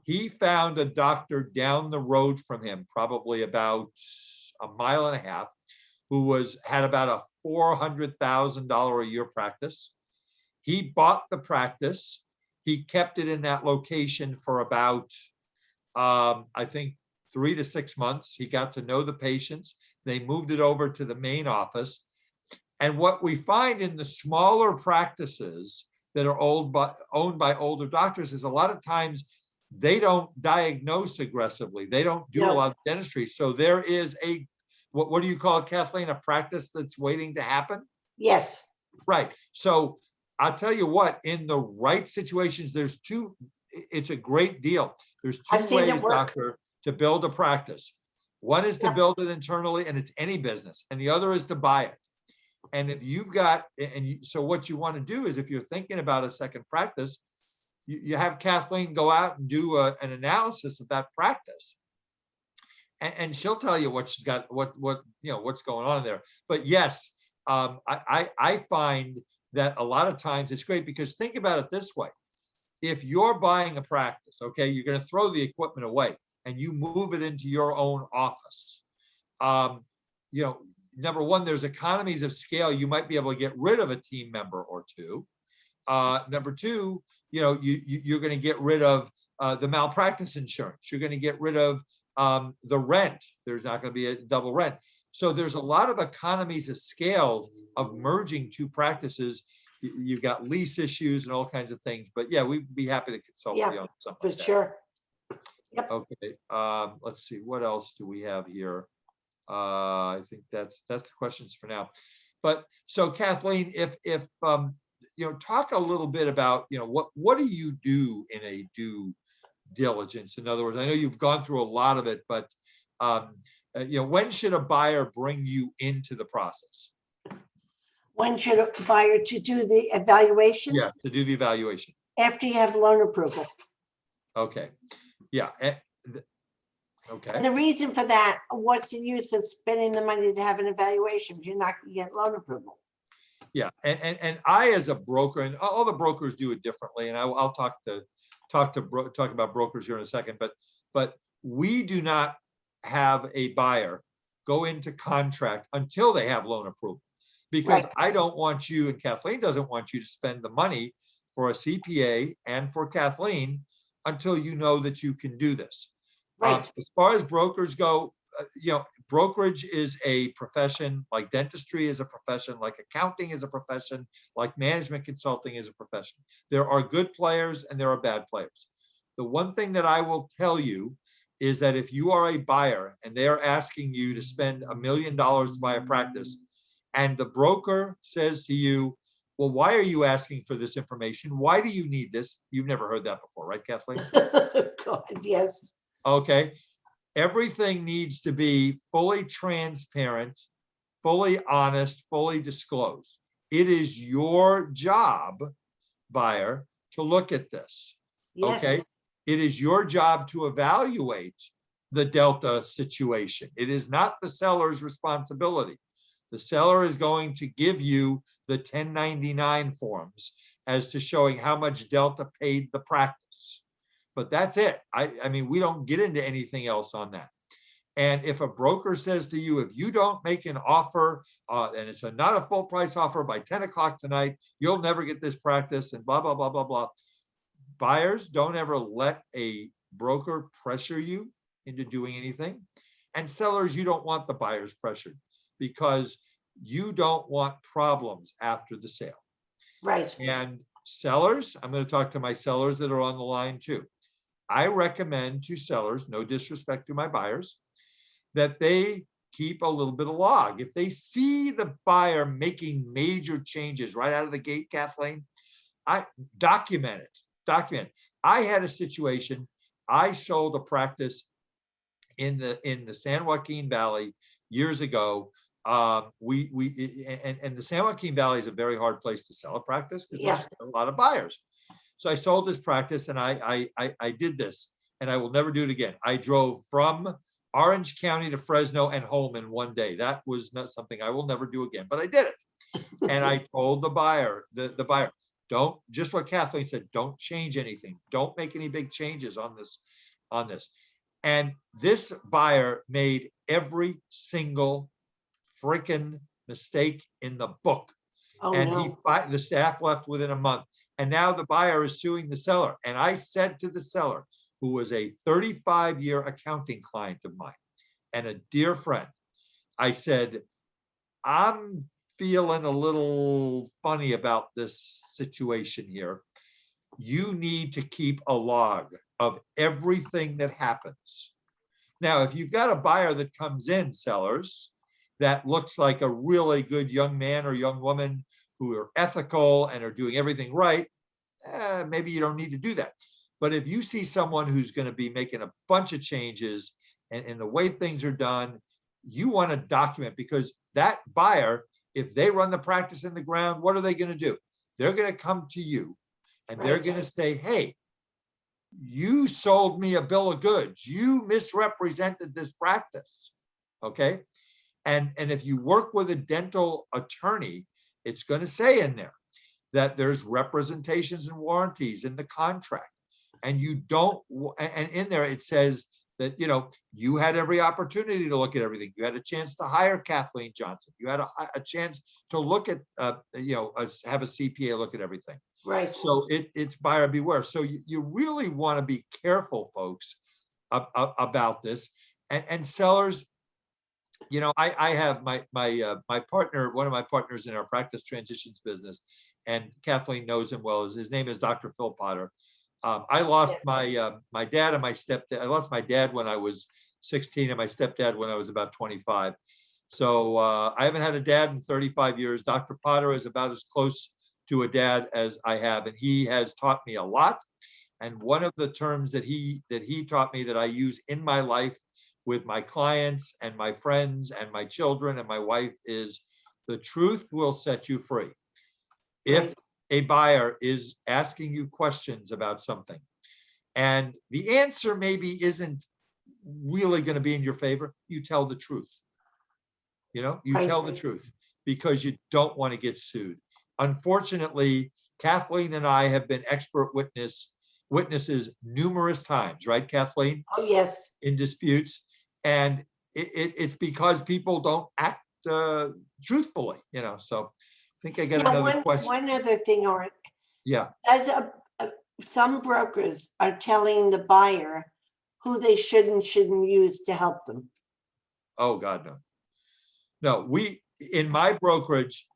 He found a doctor down the road from him, probably about 1.5 miles, who had about a $400,000 a year practice. He bought the practice. He kept it in that location for about, I think, 3 to 6 months. He got to know the patients. They moved it over to the main office. And what we find in the smaller practices that are owned by older doctors is a lot of times they don't diagnose aggressively. They don't do a lot of dentistry. So there is what do you call it, Kathleen? A practice that's waiting to happen? Yes. Right. So I'll tell you what, in the right situations, it's a great deal. There's 2 ways, doctor, to build a practice. One is to build it internally, and it's any business. And the other is to buy it. And if you've got, so what you want to do is, if you're thinking about a second practice, you have Kathleen go out and do an analysis of that practice. And she'll tell you what she's got, what's going on there. But yes, I find that a lot of times it's great, because think about it this way. If you're buying a practice, okay, you're going to throw the equipment away and you move it into your own office. You know, number one, there's economies of scale. You might be able to get rid of a team member or 2. Number 2, you know, you're going to get rid of the malpractice insurance. You're going to get rid of the rent. There's not going to be a double rent. So there's a lot of economies of scale of merging 2 practices. You've got lease issues and all kinds of things. But yeah, we'd be happy to consult with you on something like that. Sure. Yep. Okay. Let's see. What else do we have here? I think that's the questions for now. But so Kathleen, if you know, talk a little bit about, you know, what do you do in a due diligence? In other words, I know you've gone through a lot of it, but you know, when should a buyer bring you into the process? When should a buyer to do the evaluation? Yeah, to do the evaluation. After you have loan approval. Okay. Yeah. Okay. And the reason for that, what's the use of spending the money to have an evaluation if you're not going to get loan approval? Yeah, and I, as a broker, and all the brokers do it differently, and I'll talk about brokers here in a second, but we do not have a buyer go into contract until they have loan approval, because I don't want you, and Kathleen doesn't want you to spend the money for a CPA and for Kathleen until you know that you can do this. As far as brokers go, brokerage is a profession, like dentistry is a profession, like accounting is a profession, like management consulting is a profession. There are good players and there are bad players. The one thing that I will tell you is that if you are a buyer and they are asking you to spend $1 million to buy a practice, and the broker says to you, well, why are you asking for this information? Why do you need this? You've never heard that before, right, Kathleen? God, yes. Okay. Everything needs to be fully transparent, fully honest, fully disclosed. It is your job, buyer, to look at this. Yes. Okay. It is your job to evaluate the Delta situation. It is not the seller's responsibility. The seller is going to give you the 1099 forms as to showing how much Delta paid the practice. But that's it. I mean, we don't get into anything else on that. And if a broker says to you, if you don't make an offer, and it's not a full price offer by 10 o'clock tonight, you'll never get this practice and blah, blah, blah, blah, blah. Buyers, don't ever let a broker pressure you into doing anything. And sellers, you don't want the buyers pressured because you don't want problems after the sale. Right. And sellers, I'm going to talk to my sellers that are on the line too. I recommend to sellers, no disrespect to my buyers, that they keep a little bit of log. If they see the buyer making major changes right out of the gate, Kathleen, I document it. Document. I had a situation. I sold a practice in the San Joaquin Valley years ago. And the San Joaquin Valley is a very hard place to sell a practice because there's a lot of buyers. So I sold this practice and I did this, and I will never do it again. I drove from Orange County to Fresno and home in one day. That was not something I will never do again, but I did it. And I told the buyer, the buyer, don't, just what Kathleen said, don't change anything. Don't make any big changes on this. And this buyer made every single freaking mistake in the book. Oh, and no. the staff left within a month. And now the buyer is suing the seller. And I said to the seller, who was a 35-year accounting client of mine and a dear friend, I said, I'm feeling a little funny about this situation here. You need to keep a log of everything that happens. Now, if you've got a buyer that comes in, sellers, that looks like a really good young man or young woman who are ethical and are doing everything right, maybe you don't need to do that. But if you see someone who's going to be making a bunch of changes and the way things are done, you want to document, because that buyer, if they run the practice in the ground, what are they going to do? They're going to come to you and they're going to say, hey, you sold me a bill of goods. You misrepresented this practice. Okay. And if you work with a dental attorney, it's going to say in there that there's representations and warranties in the contract. And you don't, and in there it says that, you had every opportunity to look at everything. You had a chance to hire Kathleen Johnson. You had a chance to look at, have a CPA look at everything. Right. So it's buyer beware. So you really want to be careful, folks, about this. And sellers, I have my partner, one of my partners in our practice transitions business, and Kathleen knows him well. His name is Dr. Phil Potter. I lost my dad and my stepdad. I lost my dad when I was 16 and my stepdad when I was about 25. So I haven't had a dad in 35 years. Dr. Potter is about as close to a dad as I have, and he has taught me a lot. And one of the terms that he taught me that I use in my life with my clients and my friends and my children and my wife is, the truth will set you free. If a buyer is asking you questions about something and the answer maybe isn't really going to be in your favor, you tell the truth. Tell the truth, because you don't want to get sued. Unfortunately, Kathleen and I have been expert witnesses numerous times, right, Kathleen? Oh, yes. In disputes. And it's because people don't act truthfully, so I think I got another question. One other thing, Art. Yeah. As some brokers are telling the buyer who they should and shouldn't use to help them. Oh, God, no. No, in my brokerage,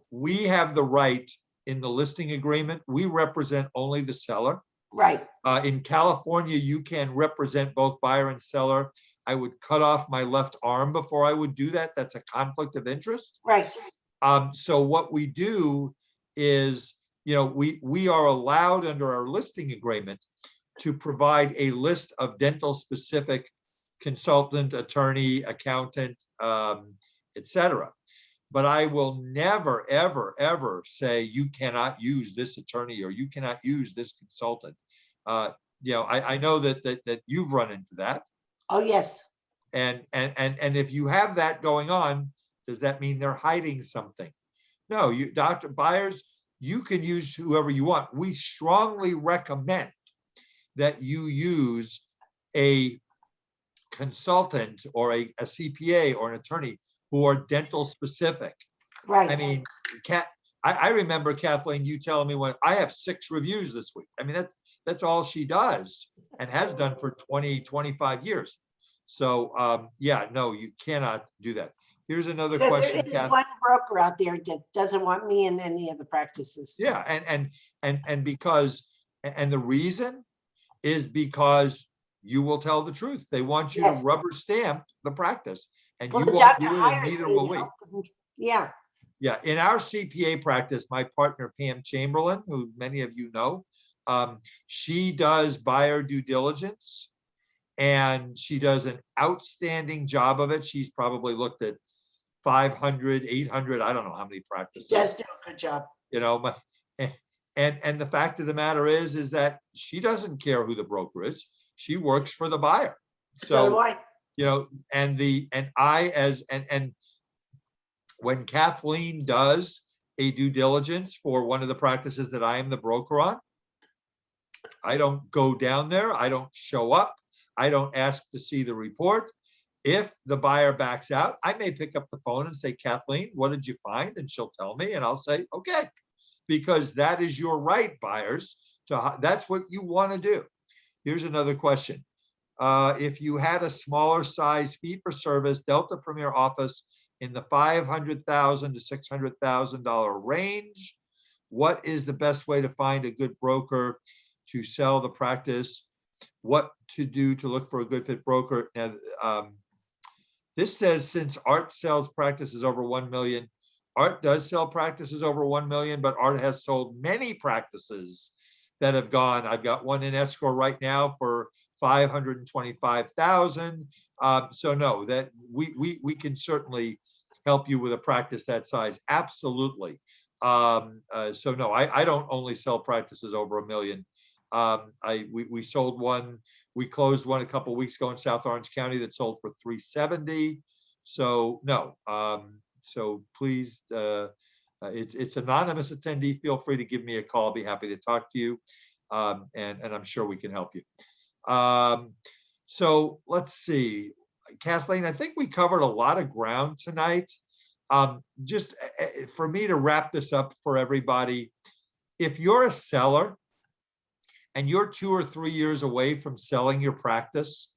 we have the right in the listing agreement, we represent only the seller. Right. In California, you can represent both buyer and seller. I would cut off my left arm before I would do that. That's a conflict of interest. Right. So what we do is, we are allowed under our listing agreement to provide a list of dental specific consultant, attorney, accountant, etc. But I will never, ever, ever say you cannot use this attorney or you cannot use this consultant. I know that you've run into that. Oh, yes. And if you have that going on, does that mean they're hiding something? No, buyers, you can use whoever you want. We strongly recommend that you use a consultant or a CPA or an attorney who are dental specific. Right. I mean, I remember, Kathleen, you telling me when I have 6 reviews this week. I mean, that's all she does and has done for 20, 25 years. So yeah, no, you cannot do that. Here's another question. There's one broker out there that doesn't want me in any of the practices. Yeah, and because, and the reason is because you will tell the truth. They want you to rubber stamp the practice, and you won't do it, and neither will we. Yeah. Yeah, in our CPA practice, my partner Pam Chamberlain, who many of you know, she does buyer due diligence, and she does an outstanding job of it. She's probably looked at 500, 800, I don't know how many practices. She does do a good job. And the fact of the matter is that she doesn't care who the broker is. She works for the buyer. So do I. And when Kathleen does a due diligence for one of the practices that I am the broker on, I don't go down there. I don't show up. I don't ask to see the report. If the buyer backs out, I may pick up the phone and say, Kathleen, what did you find? And she'll tell me, and I'll say, okay, because that is your right, buyers. That's what you want to do. Here's another question. If you had a smaller size fee for service Delta from your office in the $500,000 to $600,000 range, what is the best way to find a good broker to sell the practice? What to do to look for a good fit broker? Now, this says since Art sells practices over 1 million, Art does sell practices over 1 million, but Art has sold many practices that have gone. I've got one in escrow right now for 525,000. So no, that we can certainly help you with a practice that size. Absolutely. So no, I don't only sell practices over 1 million. We sold one, we closed one a couple of weeks ago in South Orange County that sold for 370. So no, so please, it's anonymous attendee. Feel free to give me a call. I'll be happy to talk to you. And I'm sure we can help you. So let's see, Kathleen, I think we covered a lot of ground tonight. Just for me to wrap this up for everybody, if you're a seller and you're 2 or 3 years away from selling your practice,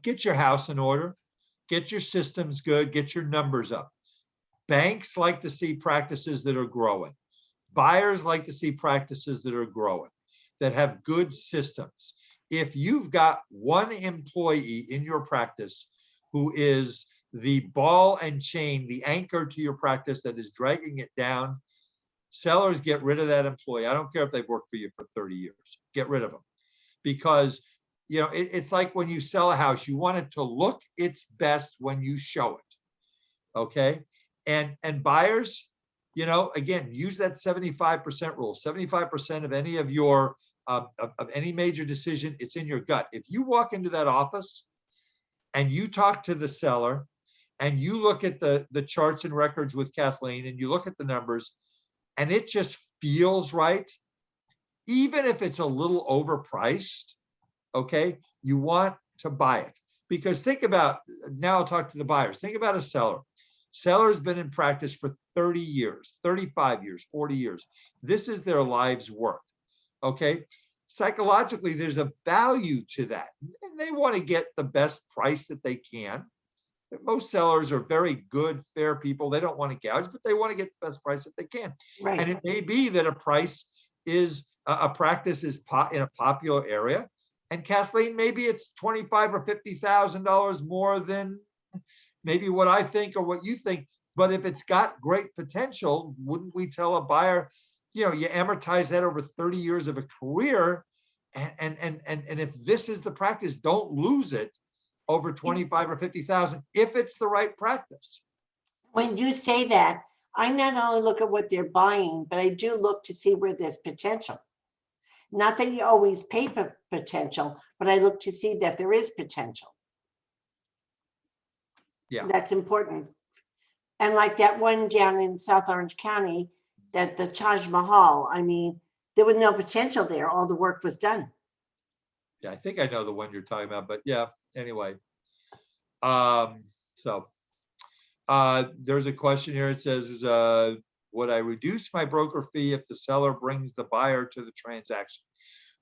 get your house in order, get your systems good, get your numbers up. Banks like to see practices that are growing. Buyers like to see practices that are growing, that have good systems. If you've got one employee in your practice who is the ball and chain, the anchor to your practice that is dragging it down, sellers get rid of that employee. I don't care if they've worked for you for 30 years, get rid of them. Because it's like when you sell a house, you want it to look its best when you show it. Okay. And buyers, again, use that 75% rule. 75% of any of your of any major decision, it's in your gut. If you walk into that office and you talk to the seller and you look at the charts and records with Kathleen and you look at the numbers and it just feels right, even if it's a little overpriced, okay, you want to buy it. Because think about, now I'll talk to the buyers. Think about a seller. Seller has been in practice for 30 years, 35 years, 40 years. This is their life's work. Okay. Psychologically, there's a value to that. And they want to get the best price that they can. most sellers are very good, fair people. They don't want to gouge, but they want to get the best price that they can. Right. And it may be that a price is a practice is in a popular area. And Kathleen, maybe it's $25,000 or $50,000 more than maybe what I think or what you think. But if it's got great potential, wouldn't we tell a buyer, you amortize that over 30 years of a career, and if this is the practice, don't lose it over 25 or 50,000 if it's the right practice. When you say that, I not only look at what they're buying, but I do look to see where there's potential. Not that you always pay for potential, but I look to see that there is potential. Yeah. That's important. And like that one down in South Orange County, that the Taj Mahal, I mean, there was no potential there. All the work was done. Yeah, I think I know the one you're talking about, but yeah, anyway. There's a question here. It says, would I reduce my broker fee if the seller brings the buyer to the transaction?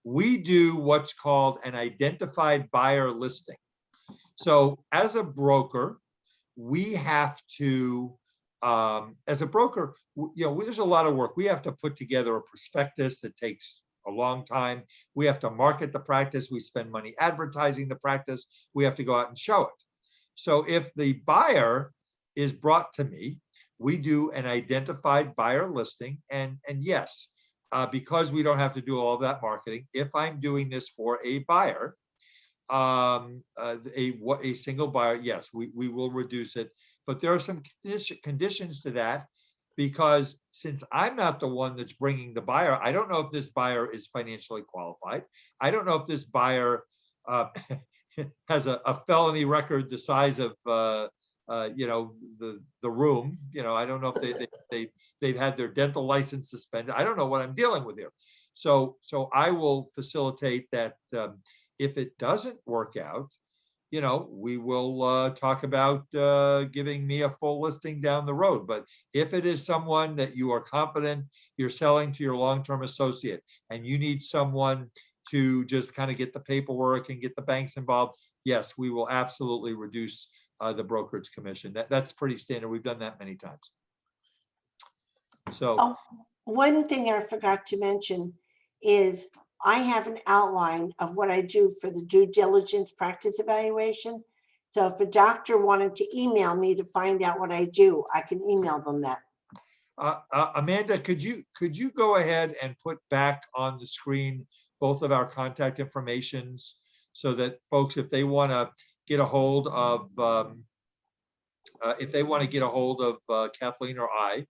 We do what's called an identified buyer listing. So as a broker, we have to, as a broker, there's a lot of work. We have to put together a prospectus that takes a long time. We have to market the practice. We spend money advertising the practice. We have to go out and show it. So if the buyer is brought to me, we do an identified buyer listing. And yes, because we don't have to do all of that marketing, if I'm doing this for a buyer, a single buyer, yes, we will reduce it. But there are some conditions to that, because since I'm not the one that's bringing the buyer, I don't know if this buyer is financially qualified. I don't know if this buyer has a felony record the size of the room. I don't know if they've had their dental license suspended. I don't know what I'm dealing with here. So I will facilitate that. If it doesn't work out, we will talk about giving me a full listing down the road. But if it is someone that you are confident you're selling to your long-term associate, and you need someone to just kind of get the paperwork and get the banks involved, yes, we will absolutely reduce the brokerage commission. That's pretty standard. We've done that many times. So one thing I forgot to mention is I have an outline of what I do for the due diligence practice evaluation. So if a doctor wanted to email me to find out what I do, I can email them that. Amanda, could you go ahead and put back on the screen both of our contact informations, so that folks, if they want to get a hold of Kathleen or I,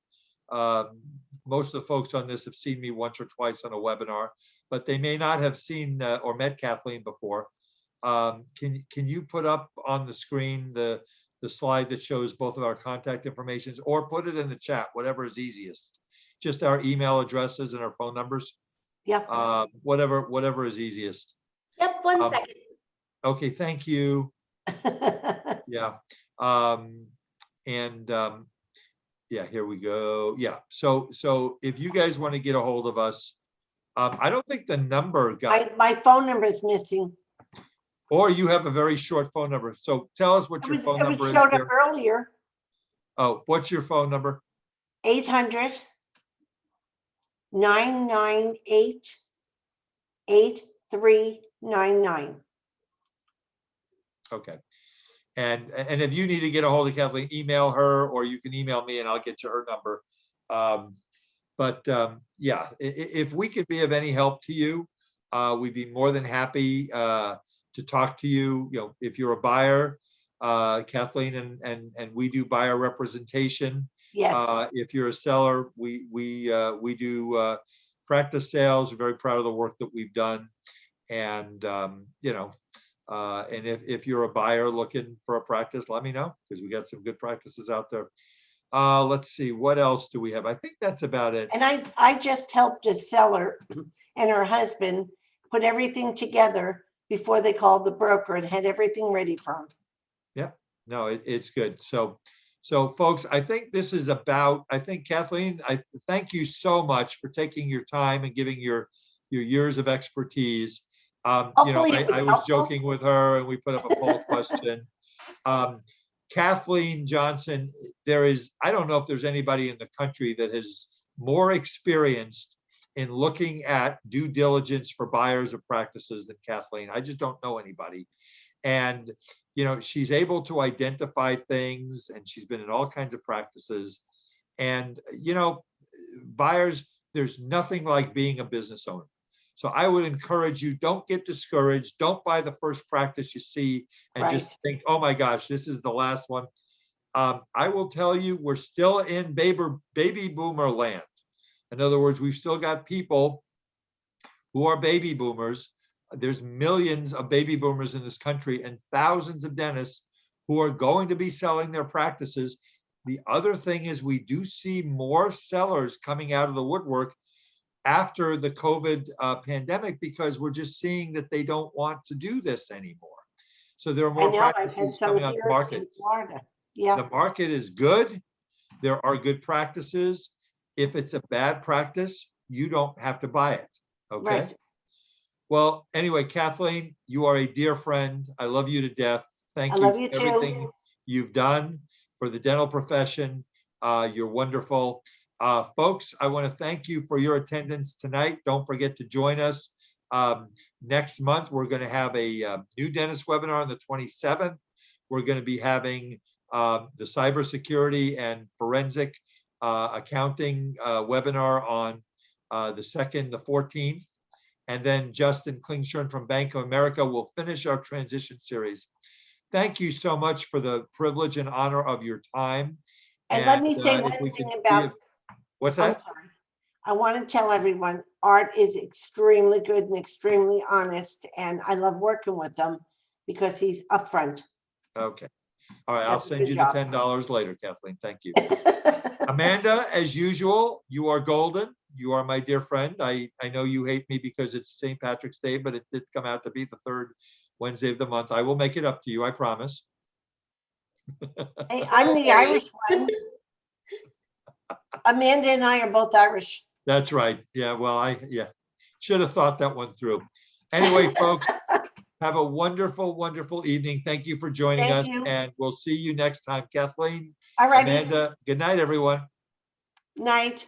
most of the folks on this have seen me once or twice on a webinar, but they may not have seen or met Kathleen before. Can you put up on the screen the slide that shows both of our contact informations, or put it in the chat, whatever is easiest? Just our email addresses and our phone numbers. Yeah. Whatever is easiest. Yep, one second. Okay, thank you. Yeah. Yeah, here we go. Yeah. So if you guys want to get a hold of us, I don't think the number got. My phone number is missing. Or you have a very short phone number. So tell us what your phone number is. It showed up earlier. Oh, what's your phone number? 800-998-8399. Okay. And if you need to get a hold of Kathleen, email her, or you can email me and I'll get you her number. Yeah, if we could be of any help to you, we'd be more than happy to talk to you. If you're a buyer, Kathleen and we do buyer representation. Yes. If you're a seller, we do practice sales. We're very proud of the work that we've done. And and if you're a buyer looking for a practice, let me know, because we got some good practices out there. Let's see, what else do we have? I think that's about it. And I just helped a seller and her husband put everything together before they called the broker and had everything ready for them. Yeah, no, it's good. So folks, I think this is about, I think, Kathleen, I thank you so much for taking your time and giving your years of expertise. I was joking with her and we put up a poll question. Kathleen Johnson, I don't know if there's anybody in the country that is more experienced in looking at due diligence for buyers of practices than Kathleen. I just don't know anybody. And, she's able to identify things, and she's been in all kinds of practices. And, buyers, there's nothing like being a business owner. So I would encourage you, don't get discouraged. Don't buy the first practice you see and just think, oh my gosh, this is the last one. I will tell you, we're still in baby boomer land. In other words, we've still got people who are baby boomers. There's millions of baby boomers in this country and thousands of dentists who are going to be selling their practices. The other thing is we do see more sellers coming out of the woodwork after the COVID pandemic, because we're just seeing that they don't want to do this anymore. So there are more practices coming on the market. Yeah. The market is good. There are good practices. If it's a bad practice, you don't have to buy it. Okay. Right. Well, anyway, Kathleen, you are a dear friend. I love you to death. Thank you for everything you've done for the dental profession. You're wonderful. Folks, I want to thank you for your attendance tonight. Don't forget to join us. Next month, we're going to have a new dentist webinar on the 27th. We're going to be having the cybersecurity and forensic accounting webinar on the 2nd, the 14th. And then Justin Klingshirn from Bank of America will finish our transition series. Thank you so much for the privilege and honor of your time. And let me say one thing about, what's that? I'm sorry. I want to tell everyone, Art is extremely good and extremely honest, and I love working with them because he's upfront. Okay. All right. I'll send you the $10 later, Kathleen. Thank you. Amanda, as usual, you are golden. You are my dear friend. I know you hate me because it's St. Patrick's Day, but it did come out to be the 3rd Wednesday of the month. I will make it up to you. I promise. Hey, I'm the Irish one. Amanda and I are both Irish. That's right. Yeah. Well, should have thought that one through. Anyway, folks, have a wonderful, wonderful evening. Thank you for joining us, and we'll see you next time. Kathleen, all right, Amanda, good night, everyone. Night.